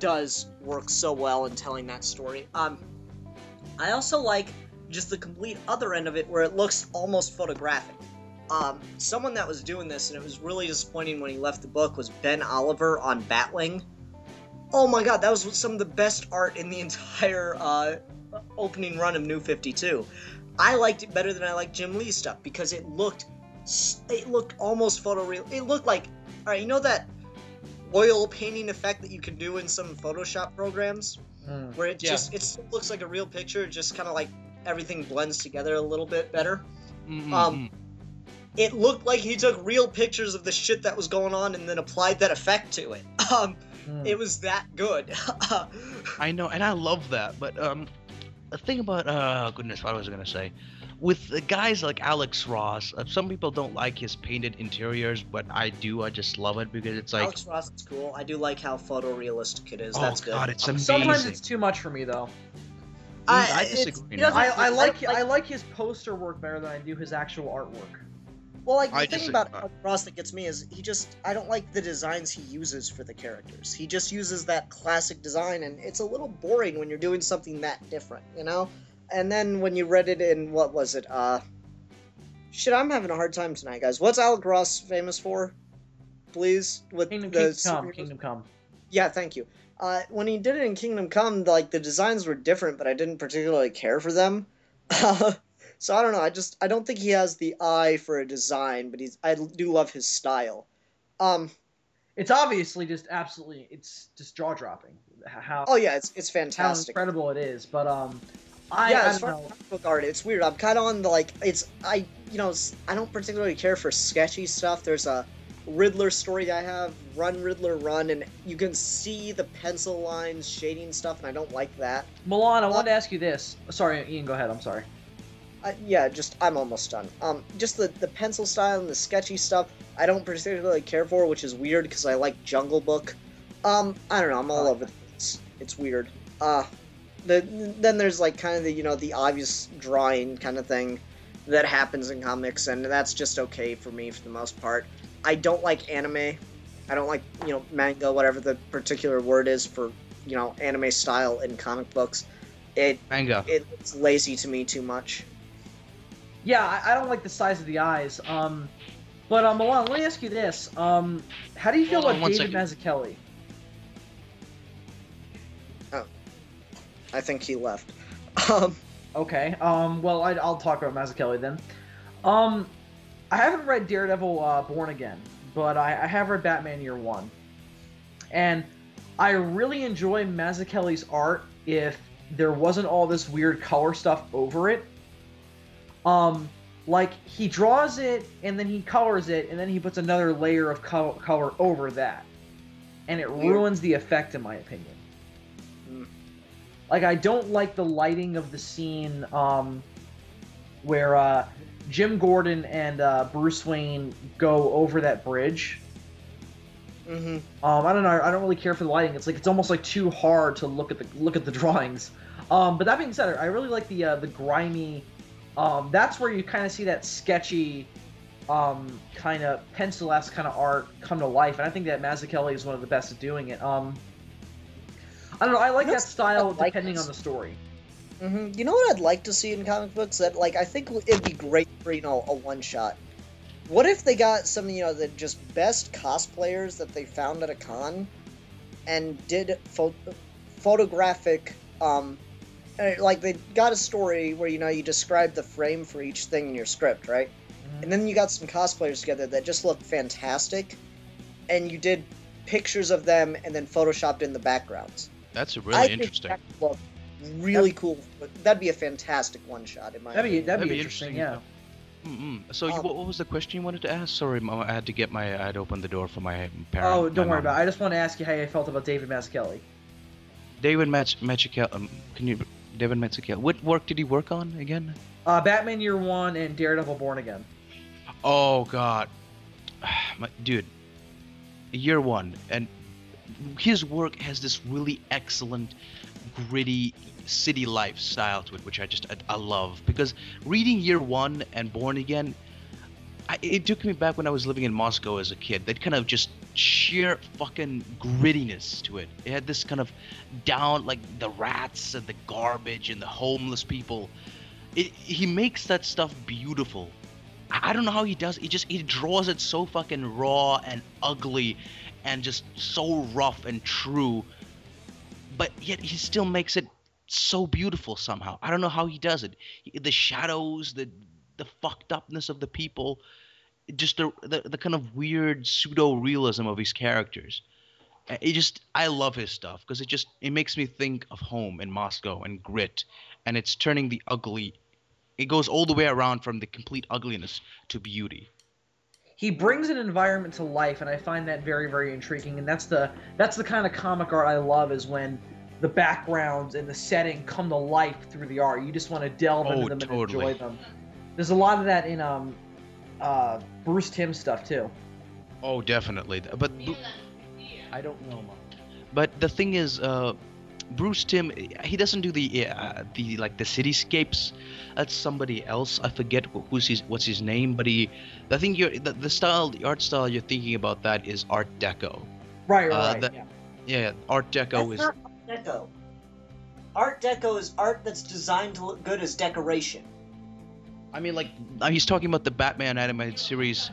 Speaker 3: does work so well in telling that story. I also like just the complete other end of it where it looks almost photographic. Someone that was doing this, and it was really disappointing when he left the book, was Ben Oliver on Batwing. Oh my god, that was some of the best art in the entire opening run of New 52. I liked it better than I liked Jim Lee's stuff because it looked almost photoreal. It looked like, alright, you know that oil painting effect that you can do in some Photoshop programs? Where it still looks like a real picture, just kind of like everything blends together a little bit better. Mm-hmm. It looked like he took real pictures of the shit that was going on and then applied that effect to it. It was that good.
Speaker 2: I know, and I love that, but the thing about goodness, what was I gonna say? With the guys like Alex Ross, some people don't like his painted interiors, but I do. I just love it because it's like
Speaker 3: Alex Ross is cool. I do like how photorealistic it is. That's good.
Speaker 2: God, it's amazing.
Speaker 1: Sometimes it's too much for me though.
Speaker 2: I disagree.
Speaker 1: I like his poster work better than I do his actual artwork.
Speaker 3: Well, like, the thing about Alex Ross that gets me is I don't like the designs he uses for the characters. He just uses that classic design, and it's a little boring when you're doing something that different, you know? And then when you read it in, what was it, shit, I'm having a hard time tonight, guys. What's Alex Ross famous for? Please? With
Speaker 1: Kingdom Come.
Speaker 3: Yeah, thank you. When he did it in Kingdom Come, like, the designs were different, but I didn't particularly care for them. So I don't know. I don't think he has the eye for a design, but I do love his style.
Speaker 1: It's obviously just jaw dropping.
Speaker 3: Oh yeah, it's fantastic.
Speaker 1: How incredible it is, but
Speaker 3: as far as book art, it's weird. I'm kind of on the I don't particularly care for sketchy stuff. There's a Riddler story I have, Run Riddler Run, and you can see the pencil lines, shading stuff, and I don't like that.
Speaker 1: Milan, I wanted to ask you this. Sorry, Ian, go ahead. I'm sorry.
Speaker 3: I'm almost done. Just the pencil style and the sketchy stuff, I don't particularly care for, which is weird because I like Jungle Book. I don't know, I'm all over this. It's weird. Then there's like kind of the obvious drawing kind of thing that happens in comics, and that's just okay for me for the most part. I don't like anime. I don't like, manga, whatever the particular word is for, anime style in comic books.
Speaker 2: Manga.
Speaker 3: It's lazy to me too much.
Speaker 1: Yeah, I don't like the size of the eyes. But Milan, let me ask you this. How do you feel about David Mazzucchelli?
Speaker 3: Oh, I think he left.
Speaker 1: Okay. Well, I'll talk about Mazzucchelli then. Um, I haven't read Daredevil Born Again, but I have read Batman Year One, and I really enjoy Mazzucchelli's art if there wasn't all this weird color stuff over it. Um, like he draws it and then he colors it and then he puts another layer of color over that, and it ruins the effect, in my opinion.
Speaker 3: Mm.
Speaker 1: Like I don't like the lighting of the scene where Jim Gordon and Bruce Wayne go over that bridge.
Speaker 3: Mm-hmm.
Speaker 1: I don't know. I don't really care for the lighting. It's like it's almost like too hard to look at the drawings. But that being said, I really like the grimy. That's where you kind of see that sketchy, kind of pencil-esque kind of art come to life, and I think that Mazzucchelli is one of the best at doing it. I don't know. I like that style depending on the story.
Speaker 3: Mm-hmm. You know what I'd like to see in comic books? That I think it'd be great for a one-shot. What if they got some the just best cosplayers that they found at a con, and did photographic like they got a story where you describe the frame for each thing in your script, right? Mm-hmm. And then you got some cosplayers together that just looked fantastic, and you did pictures of them and then photoshopped in the backgrounds.
Speaker 2: That's really interesting.
Speaker 3: That would look really cool. That'd be a fantastic one shot in my opinion.
Speaker 1: That'd be interesting. Yeah.
Speaker 2: So, what was the question you wanted to ask? Sorry, Mom, I had to open the door for my parent.
Speaker 1: Oh, don't worry about it. I just want to ask you how you felt about David Mazzucchelli.
Speaker 2: David Mazzucchelli. David Mazzucchelli. What work did he work on again?
Speaker 1: Batman Year One and Daredevil Born Again.
Speaker 2: Oh God, dude, Year One, and his work has this really excellent, gritty city lifestyle to it, which I love, because reading Year One and Born Again, it took me back when I was living in Moscow as a kid. That kind of just sheer fucking grittiness to it. It had this kind of down, like the rats and the garbage and the homeless people. He makes that stuff beautiful. I don't know how he does it. He draws it so fucking raw and ugly and just so rough and true, but yet he still makes it so beautiful somehow. I don't know how he does it. The shadows, the fucked upness of the people, just the kind of weird pseudo realism of his characters. I love his stuff because it makes me think of home in Moscow and grit, and it's turning the ugly. It goes all the way around from the complete ugliness to beauty.
Speaker 1: He brings an environment to life, and I find that very, very intriguing. And that's the kind of comic art I love, is when the backgrounds and the setting come to life through the art. You just want to delve into them and enjoy them. There's a lot of that in Bruce Timm stuff too.
Speaker 2: Oh, definitely. But
Speaker 1: I don't know much.
Speaker 2: But the thing is, Bruce Timm, he doesn't do the cityscapes. That's somebody else. I forget what's his name. But the art style you're thinking about, that is Art Deco.
Speaker 1: Right.
Speaker 2: Yeah, Art Deco
Speaker 3: That's not Art Deco. Art Deco is art that's designed to look good as decoration.
Speaker 2: I mean, he's talking about the Batman animated series.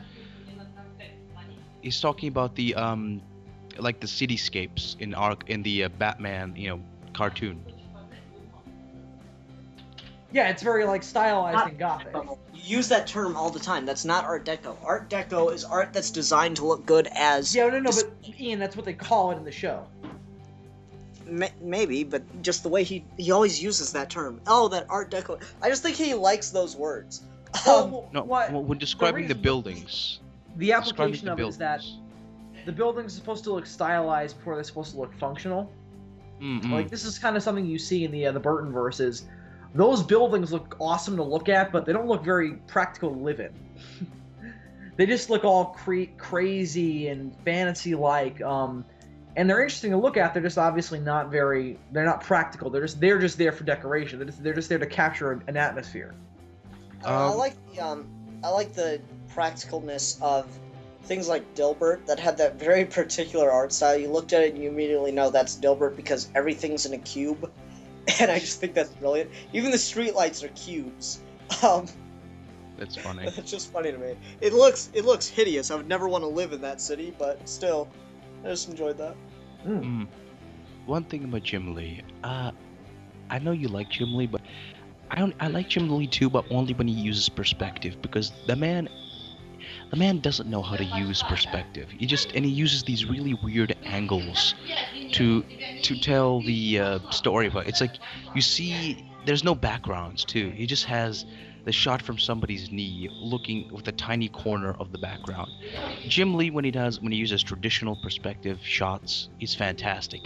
Speaker 2: He's talking about the the cityscapes in the Batman, cartoon.
Speaker 1: Yeah, it's very stylized and gothic.
Speaker 3: You use that term all the time. That's not Art Deco. Art Deco is art that's designed to look good as...
Speaker 1: Yeah, no, but Ian, that's what they call it in the show.
Speaker 3: Maybe, but just the way he always uses that term. Oh, that Art Deco. I just think he likes those words.
Speaker 2: When describing the buildings.
Speaker 1: The application of it is that the buildings are supposed to look stylized before they're supposed to look functional.
Speaker 2: Mm-hmm.
Speaker 1: This is kind of something you see in the Burton verses. Those buildings look awesome to look at, but they don't look very practical to live in. They just look all crazy and fantasy-like, and they're interesting to look at. They're just obviously not very. They're not practical. They're just there for decoration. They're just there to capture an atmosphere.
Speaker 3: I like the practicalness of things like Dilbert that had that very particular art style. You looked at it and you immediately know that's Dilbert because everything's in a cube. And I just think that's brilliant. Even the streetlights are cubes.
Speaker 2: That's funny.
Speaker 3: It's just funny to me. It looks hideous. I would never want to live in that city, but still, I just enjoyed that.
Speaker 2: One thing about Jim Lee. I know you like Jim Lee, but I like Jim Lee too, but only when he uses perspective, because the man doesn't know how to use perspective. He uses these really weird angles to tell the story. But it's like you see, there's no backgrounds too. He just has the shot from somebody's knee, looking with a tiny corner of the background. Jim Lee, when he uses traditional perspective shots, he's fantastic.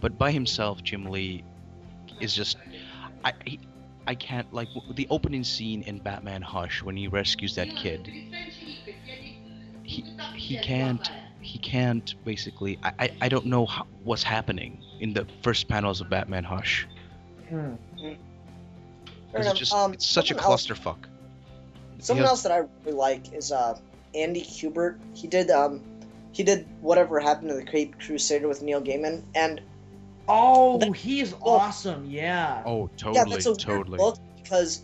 Speaker 2: But by himself, Jim Lee is just I he, I can't like the opening scene in Batman Hush when he rescues that kid. He can't basically. I don't know what's happening in the first panels of Batman Hush.
Speaker 1: Hmm.
Speaker 3: Fair
Speaker 2: It's
Speaker 3: enough.
Speaker 2: just it's such a
Speaker 3: Someone else-
Speaker 2: clusterfuck.
Speaker 3: Someone else that I really like is Andy Kubert. He did Whatever Happened to the Cape Crusader with Neil Gaiman, and
Speaker 1: Oh, he is awesome. Yeah.
Speaker 2: Oh,
Speaker 3: yeah, that's a weird book because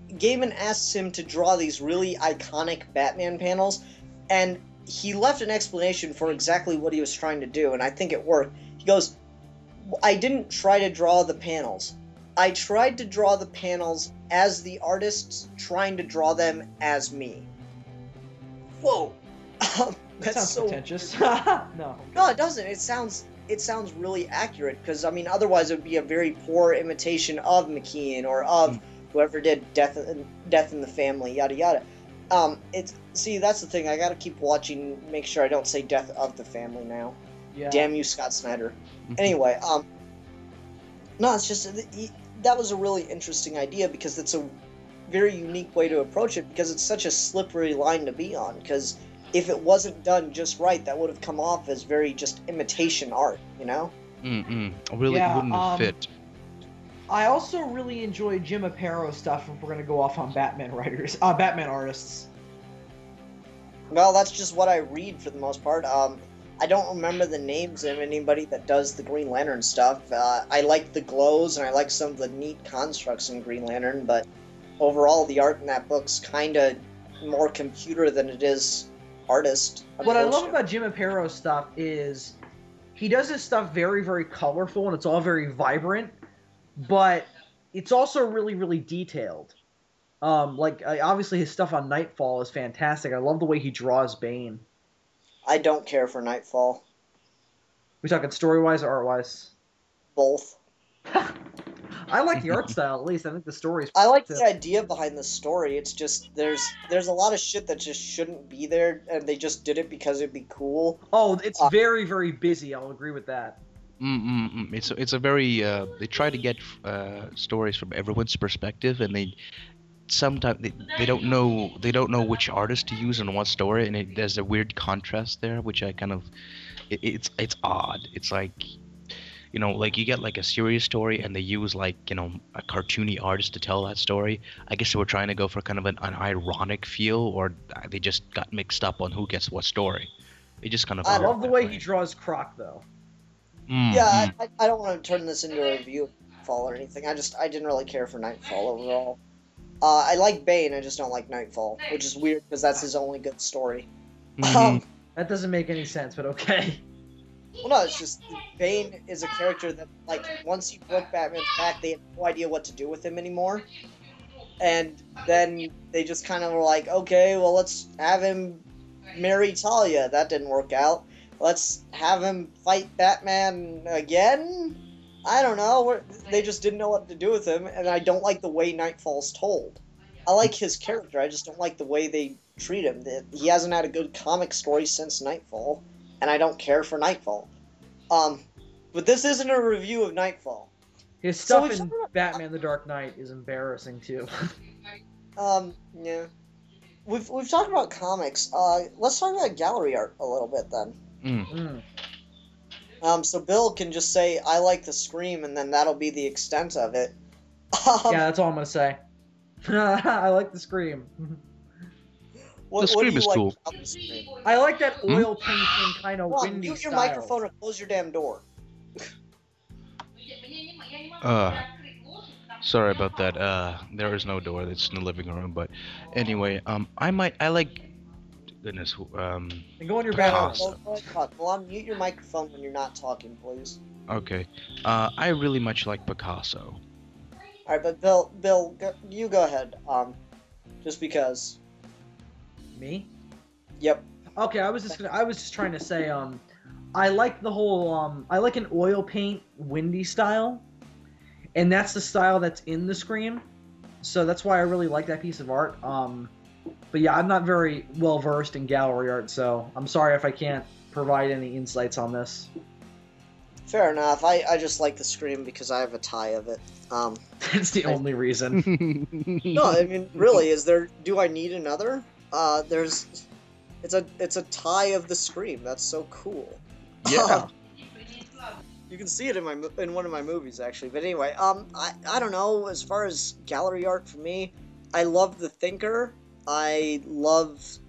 Speaker 3: Gaiman asks him to draw these really iconic Batman panels, and he left an explanation for exactly what he was trying to do, and I think it worked. He goes, I didn't try to draw the panels. I tried to draw the panels as the artists trying to draw them as me. Whoa.
Speaker 1: That
Speaker 3: That's
Speaker 1: sounds
Speaker 3: so
Speaker 1: pretentious. No.
Speaker 3: No, it doesn't. It sounds really accurate, because I mean otherwise it would be a very poor imitation of McKean or of whoever did Death in the Family, yada yada. That's the thing. I gotta keep watching, make sure I don't say Death of the Family now.
Speaker 1: Yeah.
Speaker 3: Damn you, Scott Snyder. Anyway, no, it's just that was a really interesting idea, because it's a very unique way to approach it, because it's such a slippery line to be on. Because if it wasn't done just right, that would have come off as very just imitation art, you know?
Speaker 2: Really
Speaker 1: Yeah,
Speaker 2: wouldn't fit.
Speaker 1: I also really enjoy Jim Aparo stuff. If we're gonna go off on Batman Batman artists.
Speaker 3: Well, that's just what I read for the most part. I don't remember the names of anybody that does the Green Lantern stuff. I like the glows, and I like some of the neat constructs in Green Lantern, but overall, the art in that book's kind of more computer than it is artist.
Speaker 1: What I love about Jim Aparo stuff is he does his stuff very, very colorful, and it's all very vibrant, but it's also really, really detailed. Obviously his stuff on Nightfall is fantastic. I love the way he draws Bane.
Speaker 3: I don't care for Nightfall.
Speaker 1: We talking story-wise or art-wise?
Speaker 3: Both.
Speaker 1: I like the art style, at least. I think the story's...
Speaker 3: I like the idea behind the story. It's just, there's a lot of shit that just shouldn't be there, and they just did it because it'd be cool.
Speaker 1: Oh, it's very, very busy. I'll agree with that.
Speaker 2: It's a very they try to get stories from everyone's perspective, and sometimes they don't know which artist to use in what story, and there's a weird contrast there, which I kind of it's odd. It's like, like you get like a serious story and they use like, a cartoony artist to tell that story. I guess they were trying to go for kind of an ironic feel, or they just got mixed up on who gets what story. It just kind of...
Speaker 1: I love the way he draws Croc, though.
Speaker 3: Yeah, I don't want to turn this into a review of Nightfall or anything. I didn't really care for Nightfall overall. I like Bane, I just don't like Nightfall, which is weird because that's his only good story.
Speaker 1: That doesn't make any sense, but okay.
Speaker 3: Well, no, it's just Bane is a character that, like, once he broke Batman's back, they had no idea what to do with him anymore. And then they just kind of were like, okay, well, let's have him marry Talia. That didn't work out. Let's have him fight Batman again? I don't know. They just didn't know what to do with him, and I don't like the way Nightfall's told. I like his character, I just don't like the way they treat him. He hasn't had a good comic story since Nightfall, and I don't care for Nightfall. But this isn't a review of Nightfall.
Speaker 1: His stuff in Batman the Dark Knight is embarrassing, too.
Speaker 3: Yeah. We've talked about comics. Let's talk about gallery art a little bit, then. So Bill can just say, I like the Scream, and then that'll be the extent of it.
Speaker 1: Yeah, that's all I'm going to say. I like the Scream.
Speaker 2: The Scream is cool.
Speaker 1: I like that oil painting kind of windy
Speaker 3: mute your
Speaker 1: style.
Speaker 3: microphone and close your damn door.
Speaker 2: Sorry about that. There is no door. It's in the living room. But anyway, I like... Goodness.
Speaker 1: And go on your
Speaker 2: Picasso.
Speaker 3: Milan, mute your microphone when you're not talking, please.
Speaker 2: Okay. I really much like Picasso.
Speaker 3: All right, but Bill, you go ahead. Just because.
Speaker 1: Me?
Speaker 3: Yep.
Speaker 1: Okay, I was just trying to say, I like the whole, I like an oil paint windy style, and that's the style that's in the Scream, so that's why I really like that piece of art. But yeah, I'm not very well versed in gallery art, so I'm sorry if I can't provide any insights on this.
Speaker 3: Fair enough. I just like the Scream because I have a tie of it.
Speaker 1: That's the only reason.
Speaker 3: No, I mean, really, do I need another? It's a tie of the Scream. That's so cool.
Speaker 2: Yeah.
Speaker 3: You can see it in one of my movies, actually. But anyway, I don't know. As far as gallery art for me, I love the Thinker. I love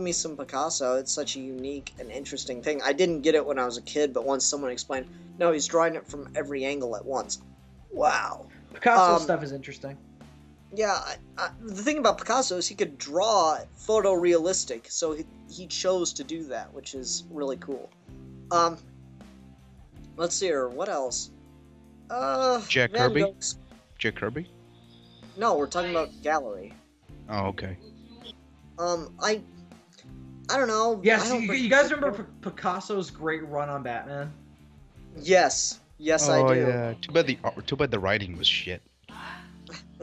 Speaker 3: me some Picasso. It's such a unique and interesting thing. I didn't get it when I was a kid, but once someone explained, no, he's drawing it from every angle at once. Wow.
Speaker 1: Picasso stuff is interesting.
Speaker 3: Yeah, the thing about Picasso is he could draw photorealistic, so he chose to do that, which is really cool. Let's see here. What else?
Speaker 2: Jack
Speaker 3: Van
Speaker 2: Kirby?
Speaker 3: Gogh's...
Speaker 2: Jack Kirby?
Speaker 3: No, we're talking about gallery.
Speaker 2: Oh, okay.
Speaker 3: I don't know.
Speaker 1: Yes, you guys remember Picasso's great run on Batman?
Speaker 3: Yes, I do.
Speaker 2: Yeah. Too bad the writing was shit.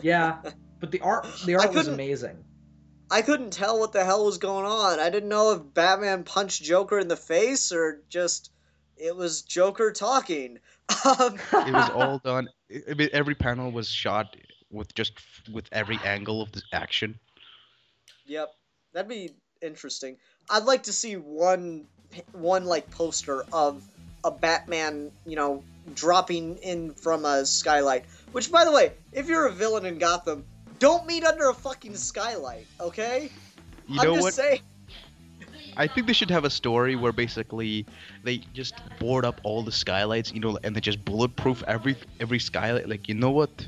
Speaker 1: Yeah, but the art was amazing.
Speaker 3: I couldn't tell what the hell was going on. I didn't know if Batman punched Joker in the face or just it was Joker talking.
Speaker 2: It was all done. I mean, every panel was shot with every angle of the action.
Speaker 3: Yep, that'd be interesting. I'd like to see one like poster of a Batman, dropping in from a skylight. Which, by the way, if you're a villain in Gotham, don't meet under a fucking skylight, okay?
Speaker 2: You know what?
Speaker 3: Saying.
Speaker 2: I think they should have a story where basically they just board up all the skylights, and they just bulletproof every skylight. Like, you know what?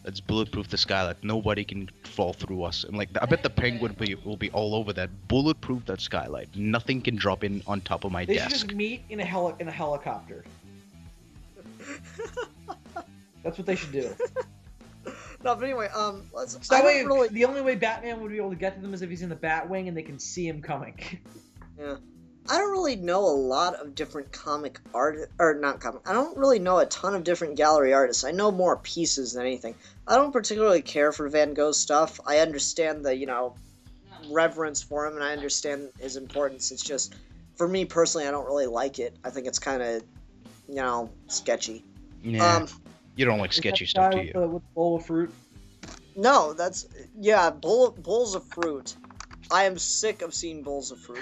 Speaker 2: Let's bulletproof the skylight. Nobody can fall through us. And I bet the Penguin will be all over that. Bulletproof that skylight. Nothing can drop in on top of my
Speaker 1: desk.
Speaker 2: They
Speaker 1: should just meet in a helicopter. That's what they should do.
Speaker 3: No, but anyway,
Speaker 1: the only way Batman would be able to get to them is if he's in the Batwing and they can see him coming.
Speaker 3: Yeah. I don't really know a lot of different comic art, or not comic. I don't really know a ton of different gallery artists. I know more pieces than anything. I don't particularly care for Van Gogh's stuff. I understand the, reverence for him, and I understand his importance. It's just, for me personally, I don't really like it. I think it's kind of, sketchy.
Speaker 2: Yeah. You don't like sketchy stuff, do you?
Speaker 1: With a bowl of fruit?
Speaker 3: No, bowls of fruit. I am sick of seeing bowls of fruit.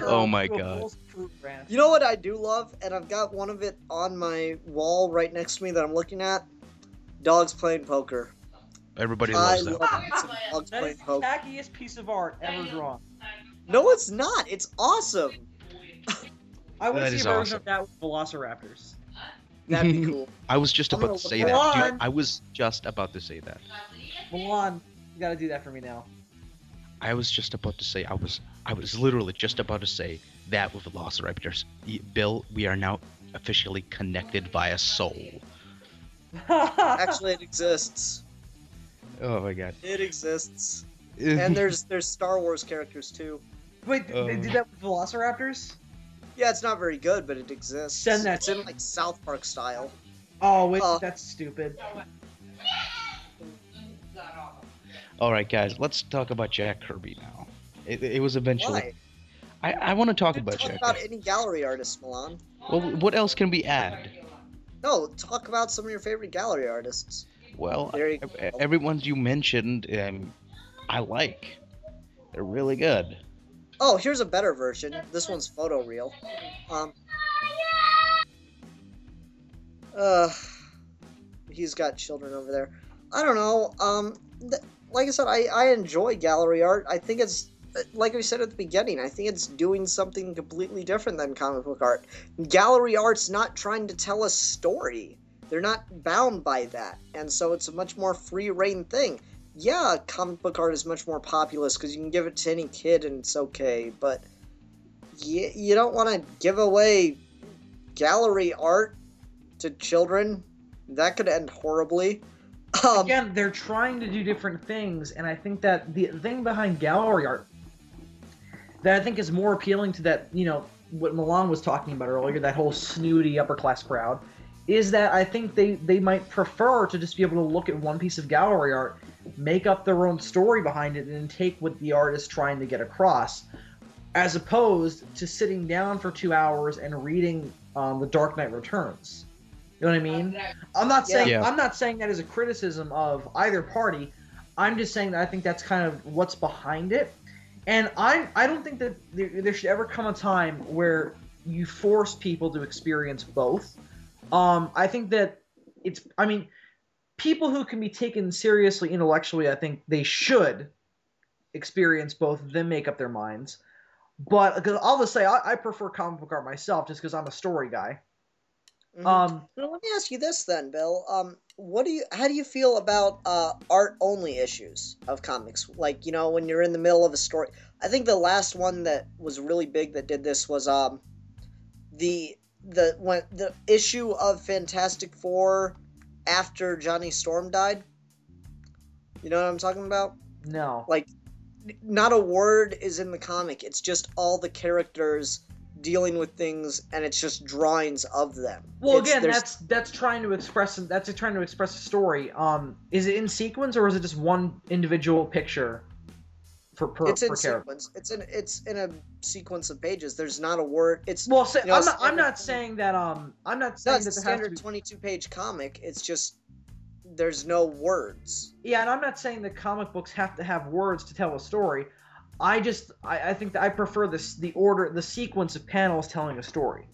Speaker 2: Oh my god.
Speaker 3: You know what I do love? And I've got one of it on my wall right next to me that I'm looking at? Dogs playing poker.
Speaker 2: Everybody loves that.
Speaker 3: Dogs
Speaker 1: that
Speaker 3: playing
Speaker 1: is the
Speaker 3: poker.
Speaker 1: tackiest piece of art ever drawn.
Speaker 3: No, it's not. It's awesome.
Speaker 1: I want
Speaker 2: That
Speaker 1: to
Speaker 2: is
Speaker 1: see a version
Speaker 2: awesome.
Speaker 1: of that with velociraptors.
Speaker 3: That'd be cool.
Speaker 2: I was just about to say that. Dude, I was just about to say that.
Speaker 1: Milan, you gotta do that for me now.
Speaker 2: I was just about to say, I was literally just about to say that with velociraptors. Bill, we are now officially connected via soul.
Speaker 3: Actually, it exists.
Speaker 2: Oh my god.
Speaker 3: It exists. And there's Star Wars characters too.
Speaker 1: Wait, they did that with velociraptors?
Speaker 3: Yeah, it's not very good, but it exists.
Speaker 1: Send that.
Speaker 3: It's in like South Park style.
Speaker 1: Oh wait, that's stupid.
Speaker 2: All right, guys, let's talk about Jack Kirby now. It was eventually.
Speaker 3: Why?
Speaker 2: I want to talk about
Speaker 3: Jack.
Speaker 2: Jack.
Speaker 3: Talk about any gallery artist, Milan.
Speaker 2: Well, what else can we add?
Speaker 3: No, talk about some of your favorite gallery artists.
Speaker 2: Well, everyone's you mentioned, I like. They're really good.
Speaker 3: Oh, here's a better version. This one's photoreal. He's got children over there. I don't know. Like I said, I enjoy gallery art. I think it's, like we said at the beginning, I think it's doing something completely different than comic book art. Gallery art's not trying to tell a story. They're not bound by that. And so it's a much more free-reign thing. Yeah, comic book art is much more populous because you can give it to any kid and it's okay, but you don't want to give away gallery art to children, that could end horribly.
Speaker 1: Again, they're trying to do different things, and I think that the thing behind gallery art that I think is more appealing to that, what Milan was talking about earlier, that whole snooty upper class crowd, is that I think they might prefer to just be able to look at one piece of gallery art, make up their own story behind it, and take what the art is trying to get across, as opposed to sitting down for 2 hours and reading The Dark Knight Returns. You know what I mean? I'm not saying that as a criticism of either party. I'm just saying that I think that's kind of what's behind it. And I don't think that there should ever come a time where you force people to experience both. I think that people who can be taken seriously intellectually, I think they should experience both, then make up their minds. But because I'll just say I prefer comic book art myself, just because I'm a story guy.
Speaker 3: Well, let me ask you this then, Bill. How do you feel about art-only issues of comics? Like, when you're in the middle of a story. I think the last one that was really big that did this was the issue of Fantastic Four after Johnny Storm died. You know what I'm talking about?
Speaker 1: No.
Speaker 3: Like, not a word is in the comic. It's just all the characters dealing with things, and it's just drawings of them.
Speaker 1: Well, again, that's trying to express a story. Is it in sequence, or is it just one individual picture per character?
Speaker 3: Sequence. It's in a sequence of pages. There's not a word.
Speaker 1: I'm not saying that I'm not saying that there
Speaker 3: standard 22-page comic. It's just there's no words.
Speaker 1: Yeah, and I'm not saying that comic books have to have words to tell a story. I think that I prefer the sequence of panels telling a story.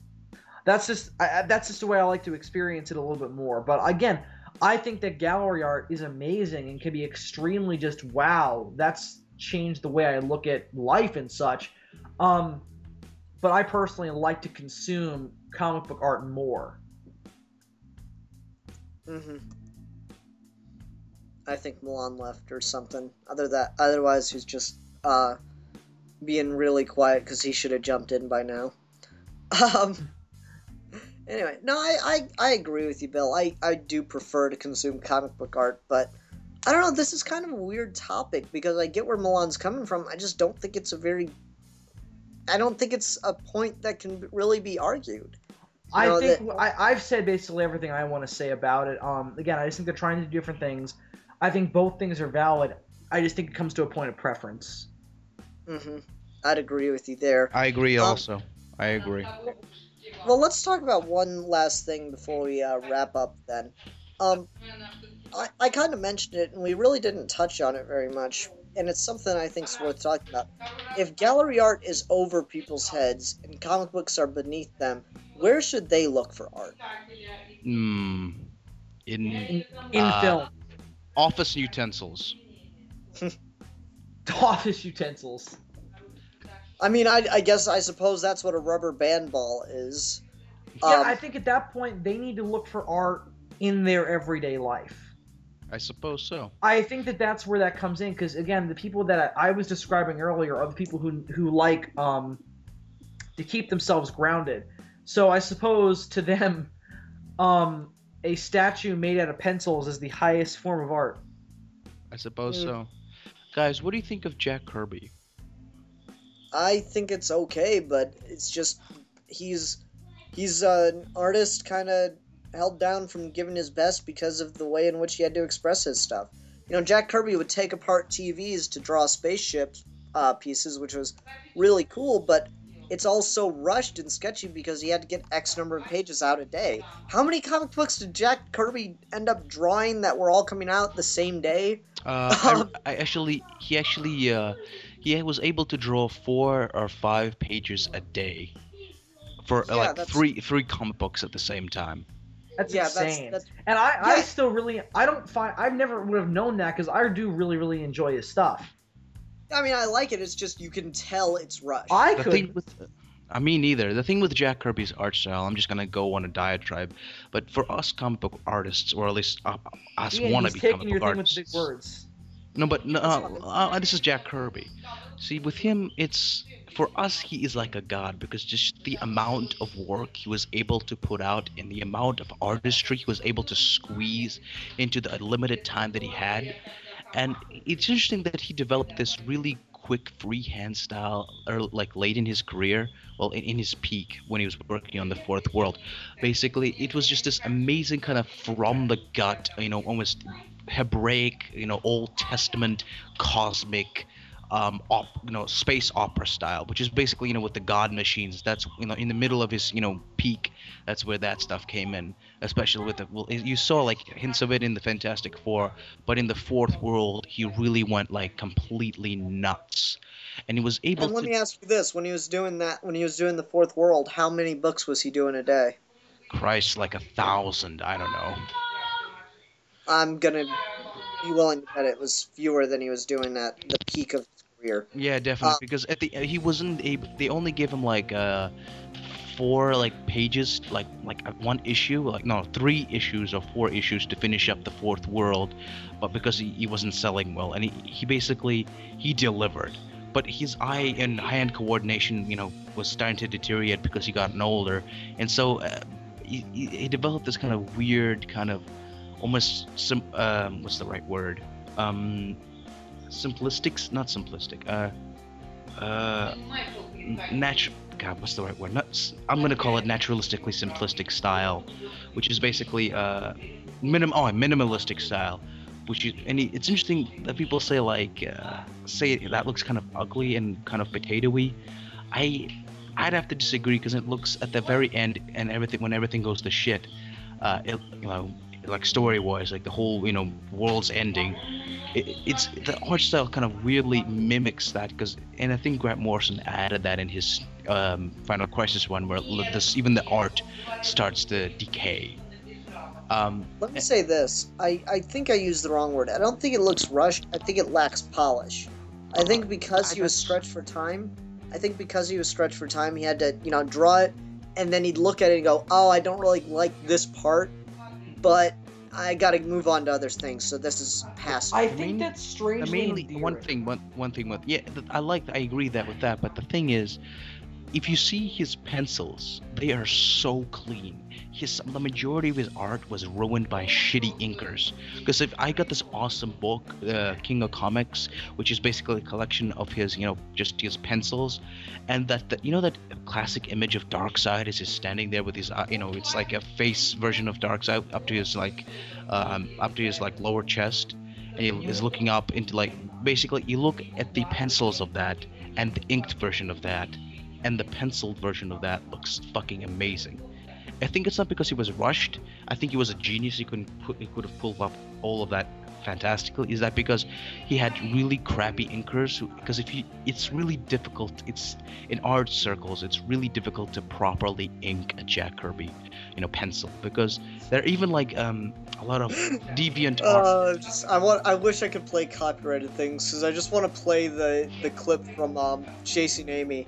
Speaker 1: That's just the way I like to experience it a little bit more. But again, I think that gallery art is amazing and can be extremely just wow. That's changed the way I look at life and such. But I personally like to consume comic book art more.
Speaker 3: I think Milan left or something. Otherwise, he's just being really quiet because he should have jumped in by now. Anyway, no, I agree with you, Bill. I do prefer to consume comic book art, but I don't know, this is kind of a weird topic because I get where Milan's coming from. I just don't think it's a point that can really be argued.
Speaker 1: I've said basically everything I want to say about it. Again, I just think they're trying to do different things. I think both things are valid. I just think it comes to a point of preference.
Speaker 3: I'd agree with you there.
Speaker 2: I agree also. I agree.
Speaker 3: Well, let's talk about one last thing before we wrap up then. I kind of mentioned it, and we really didn't touch on it very much, and it's something I think is worth talking about. If gallery art is over people's heads and comic books are beneath them, where should they look for art?
Speaker 1: In film.
Speaker 2: Office utensils.
Speaker 1: Office utensils.
Speaker 3: I mean, I suppose that's what a rubber band ball is.
Speaker 1: Yeah, I think at that point they need to look for art in their everyday life.
Speaker 2: I suppose so.
Speaker 1: I think that's where that comes in, because again, the people that I was describing earlier are the people who like to keep themselves grounded. So I suppose to them, a statue made out of pencils is the highest form of art.
Speaker 2: I suppose so. Guys, what do you think of Jack Kirby?
Speaker 3: I think it's okay, but it's just he's an artist kind of held down from giving his best because of the way in which he had to express his stuff. Jack Kirby would take apart TVs to draw spaceship pieces, which was really cool, but it's all so rushed and sketchy because he had to get X number of pages out a day. How many comic books did Jack Kirby end up drawing that were all coming out the same day?
Speaker 2: He was able to draw 4 or 5 pages a day for three comic books at the same time.
Speaker 1: That's insane. And I still really, I never would have known that because I do really, really enjoy his stuff.
Speaker 3: I mean, I like it. It's just you can tell it's rushed.
Speaker 2: Me neither. The thing with Jack Kirby's art style, I'm just gonna go on a diatribe, but for us comic book artists, or at least us wannabe comic book artists.
Speaker 1: With big words.
Speaker 2: No, but this is Jack Kirby. See, with him, it's for us, he is like a god because just the amount of work he was able to put out and the amount of artistry he was able to squeeze into the limited time that he had. And it's interesting that he developed this really quick freehand style, or like late in his career, well, in his peak when he was working on the Fourth World. Basically, it was just this amazing kind of from the gut, almost Hebraic, Old Testament, cosmic, space opera style, which is basically, with the god machines. That's, in the middle of his, peak. That's where that stuff came in, especially with the. Well, you saw like hints of it in the Fantastic Four, but in the Fourth World, he really went like completely nuts, and he was able
Speaker 3: And let
Speaker 2: to.
Speaker 3: me ask you this: when he was doing the Fourth World, how many books was he doing a day?
Speaker 2: Christ, like 1,000. I don't know.
Speaker 3: I'm gonna be willing to bet it was fewer than he was doing at the peak of his career.
Speaker 2: Yeah, definitely. Because at the he wasn't able. They only gave him like 4 like pages, like one issue, like no 3 issues or 4 issues to finish up the Fourth World, but because he wasn't selling well, and he basically he delivered. But his eye and hand coordination, was starting to deteriorate because he gotten older, and so he developed this kind of weird, kind of almost what's the right word? Simplistic, not simplistic. Natural. God, what's the right word? I'm gonna call it naturalistically simplistic style, which is basically a minimalistic style. It's interesting that people say say that looks kind of ugly and kind of potatoey. I'd have to disagree because it looks at the very end and when everything goes to shit, like story wise, like the whole world's ending. It's the art style kind of weirdly mimics that and I think Grant Morrison added that in his Final Crisis one, where even the art starts to decay.
Speaker 3: Let me say this: I think I used the wrong word. I don't think it looks rushed. I think it lacks polish. I think because he was stretched for time. He had to draw it, and then he'd look at it and go, "Oh, I don't really like this part." But I gotta move on to other things, so this is passive.
Speaker 1: I think that's strangely endearing.
Speaker 2: one thing with I agree with that, but the thing is, if you see his pencils, they are so clean. The majority of his art was ruined by shitty inkers. Because if I got this awesome book, King of Comics, which is basically a collection of his, just his pencils, and that classic image of Darkseid is just standing there with his, it's like a face version of Darkseid up to his lower chest, and he is looking up into basically you look at the pencils of that and the inked version of that. And the penciled version of that looks fucking amazing. I think it's not because he was rushed. I think he was a genius. He could have pulled off all of that fantastically. Is that because he had really crappy inkers? Because it's really difficult. It's in art circles. It's really difficult to properly ink a Jack Kirby, pencil, because there are even a lot of deviant art.
Speaker 3: I wish I could play copyrighted things because I just want to play the clip from Chasing Amy.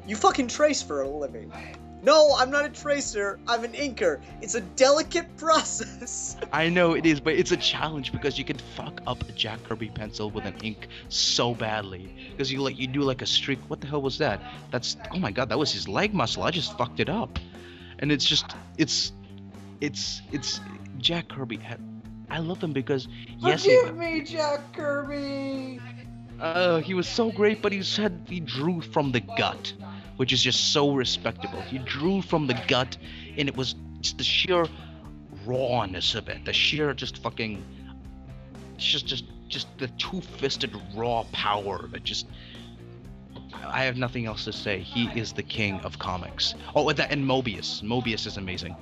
Speaker 3: You fucking trace for a living. No, I'm not a tracer. I'm an inker. It's a delicate process.
Speaker 2: I know it is, but it's a challenge because you can fuck up a Jack Kirby pencil with an ink so badly. Because you do a streak. What the hell was that? Oh my god, that was his leg muscle. I just fucked it up. And it's Jack Kirby. I love him because
Speaker 1: Forgive me, Jack Kirby.
Speaker 2: He was so great, but he drew from the gut, which is just so respectable. He drew from the gut, and it was just the sheer rawness of it, the sheer just the two-fisted raw power of it. I have nothing else to say. He is the king of comics. Oh, and Mobius. Mobius is amazing.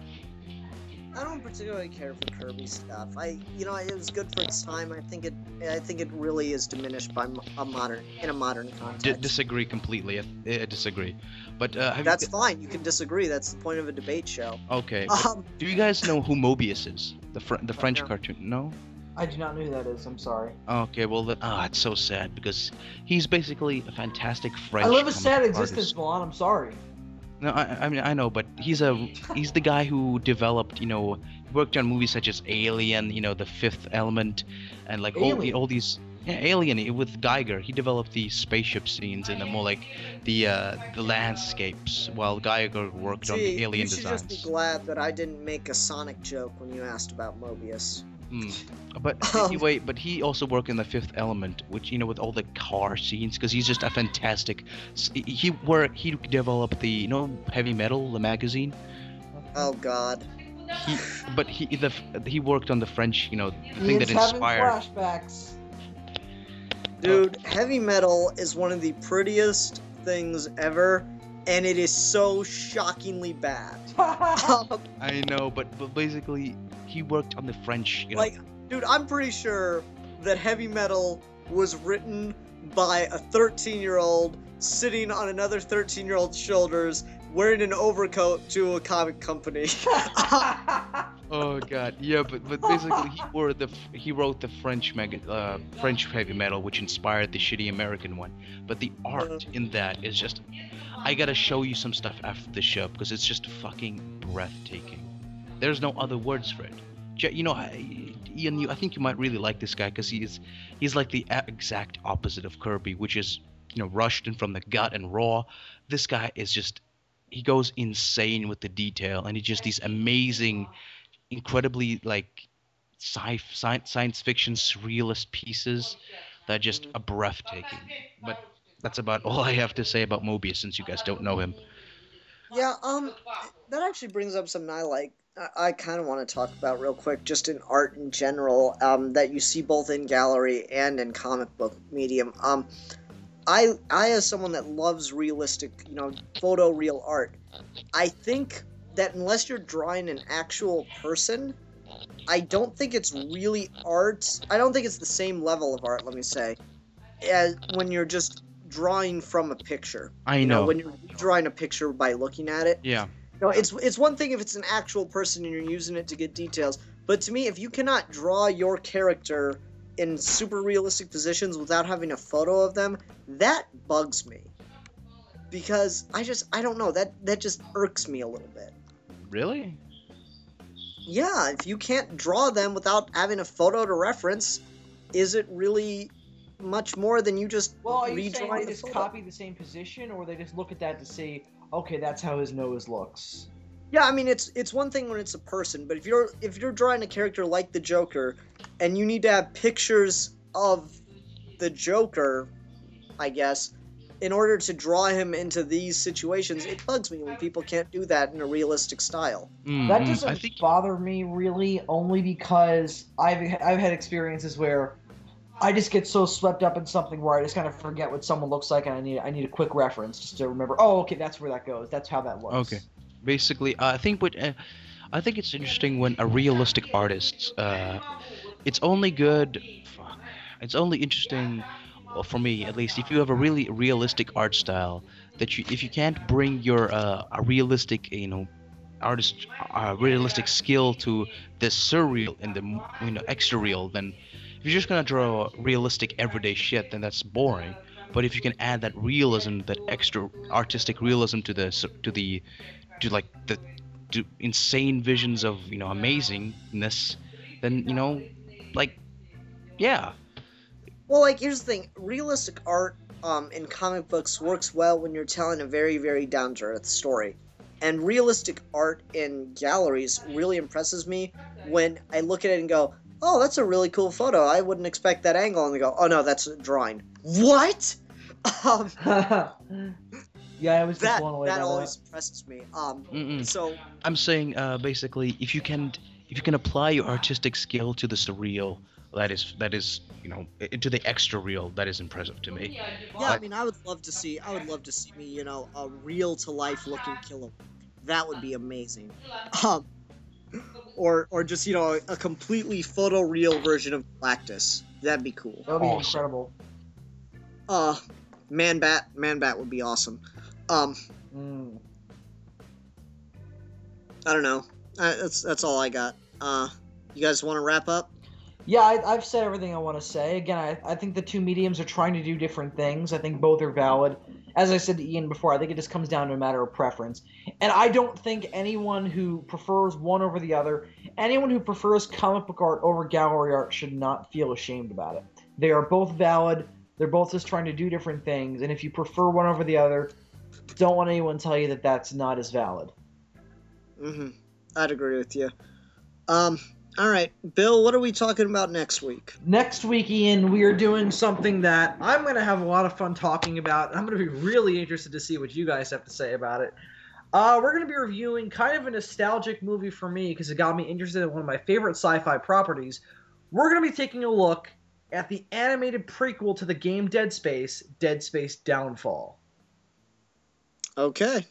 Speaker 3: I don't particularly care for Kirby stuff. It was good for its time. I think it really is diminished by a modern context.
Speaker 2: Disagree completely. I disagree. But
Speaker 3: that's fine. You can disagree. That's the point of a debate show.
Speaker 2: Okay. Do you guys know who Mobius is? The French cartoon? No.
Speaker 1: I do not know who that is. I'm sorry.
Speaker 2: Okay, well, it's so sad because he's basically a fantastic French.
Speaker 1: I live a sad
Speaker 2: artist.
Speaker 1: existence, Milan. I'm sorry.
Speaker 2: No, I mean I know, but he's the guy who developed, worked on movies such as Alien, The Fifth Element, and all these. Yeah, Alien with Geiger, he developed the spaceship scenes and the more like the landscapes, while Geiger worked on the
Speaker 3: See, you
Speaker 2: alien
Speaker 3: should just be
Speaker 2: designs.
Speaker 3: glad that I didn't make a Sonic joke when you asked about Mobius.
Speaker 2: Hmm. But
Speaker 3: Um,
Speaker 2: anyway, but he also worked in the Fifth Element, which with all the car scenes, because he's just a fantastic. He developed the Heavy Metal, the magazine.
Speaker 3: oh God.
Speaker 2: He but he worked on the French, the thing that
Speaker 1: Ian's having
Speaker 2: inspired.
Speaker 1: flashbacks.
Speaker 3: Dude, heavy metal is one of the prettiest things ever, and it is so shockingly bad.
Speaker 2: I know, but basically he worked on the French,
Speaker 3: Like, dude, I'm pretty sure that heavy metal was written by a 13-year-old sitting on another 13-year-old's shoulders wearing an overcoat to a comic company.
Speaker 2: Oh god, yeah, but basically he wrote the French heavy metal, which inspired the shitty American one. But the art in that is just, I gotta show you some stuff after the show because it's just fucking breathtaking. There's no other words for it. Ian, I think you might really like this guy because he's like the exact opposite of Kirby, which is rushed and from the gut and raw. This guy is just, he goes insane with the detail, and he just these amazing, incredibly like science fiction surrealist pieces that just are breathtaking. But that's about all I have to say about Mobius, since you guys don't know him.
Speaker 3: Yeah, that actually brings up something I like. I kind of want to talk about real quick, just in art in general, that you see both in gallery and in comic book medium. I as someone that loves realistic, photo real art, I think that unless you're drawing an actual person, I don't think it's really art. I don't think it's the same level of art, let me say, as when you're just drawing from a picture.
Speaker 2: I know.
Speaker 3: When you're drawing a picture by looking at it.
Speaker 2: Yeah.
Speaker 3: It's one thing if it's an actual person and you're using it to get details, but to me, if you cannot draw your character in super realistic positions without having a photo of them, that bugs me. Because I don't know, that just irks me a little bit.
Speaker 2: Really?
Speaker 3: Yeah, if you can't draw them without having a photo to reference, is it really much more than you just
Speaker 1: Well, are you saying
Speaker 3: redrawing
Speaker 1: they
Speaker 3: the
Speaker 1: just
Speaker 3: photo?
Speaker 1: copy the same position, or they just look at that to say, okay, that's how his nose looks?
Speaker 3: Yeah, I mean it's one thing when it's a person, but if you're drawing a character like the Joker, and you need to have pictures of the Joker, I guess, in order to draw him into these situations, it bugs me when people can't do that in a realistic style.
Speaker 1: That doesn't
Speaker 2: I think
Speaker 1: bother me really, only because I've had experiences where I just get so swept up in something where I just kind of forget what someone looks like, and I need a quick reference just to remember. Oh, okay, that's where that goes. That's how that looks.
Speaker 2: okay. Basically, I think it's interesting when a realistic artist. It's only good. Fuck. It's only interesting, well, for me at least, if you have a really realistic art style if you can't bring your a realistic artist realistic skill to the surreal and the extra real, then if you're just gonna draw realistic everyday shit, then that's boring. But if you can add that realism, that extra artistic realism to like the to insane visions of amazingness, then like yeah.
Speaker 3: Well, like here's the thing: realistic art in comic books works well when you're telling a very, very down to earth story, and realistic art in galleries really impresses me when I look at it and go, "Oh, that's a really cool photo. I wouldn't expect that angle," and they go, "Oh no, that's a drawing." What?
Speaker 1: Yeah, I was just
Speaker 3: that
Speaker 1: blown away by
Speaker 3: that
Speaker 1: that.
Speaker 3: always impresses me. So
Speaker 2: I'm saying basically, if you can apply your artistic skill to the surreal, that is to the extra real, that is impressive to me.
Speaker 3: yeah, I mean, I would love to see me, a real to life looking killer. That would be amazing. Um, or just a completely photoreal version of Galactus. That'd be cool.
Speaker 1: That would be
Speaker 2: Awesome.
Speaker 1: incredible.
Speaker 3: Man Bat would be awesome.
Speaker 1: Mm.
Speaker 3: I don't know. That's all I got. You guys want to wrap up?
Speaker 1: Yeah, I've said everything I want to say. Again, I think the two mediums are trying to do different things. I think both are valid. As I said to Ian before, I think it just comes down to a matter of preference. And I don't think anyone who prefers one over the other, anyone who prefers comic book art over gallery art should not feel ashamed about it. They are both valid. They're both just trying to do different things. And if you prefer one over the other, don't want anyone tell you that that's not as valid.
Speaker 3: Mm-hmm. I'd agree with you. All right, Bill, what are we talking about next week?
Speaker 1: Next week, Ian, we are doing something that I'm going to have a lot of fun talking about. I'm going to be really interested to see what you guys have to say about it. We're going to be reviewing kind of a nostalgic movie for me because it got me interested in one of my favorite sci-fi properties. We're going to be taking a look at the animated prequel to the game Dead Space Downfall.
Speaker 3: Okay.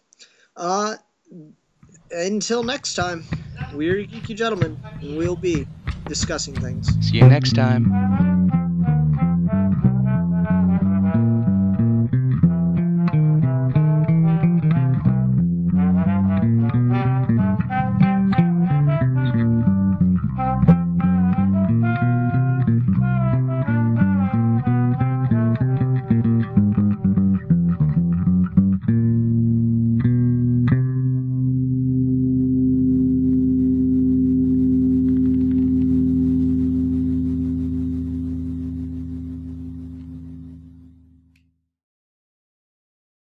Speaker 3: Until next time, we're Geeky Gentlemen, and we'll be discussing things.
Speaker 2: See you next time.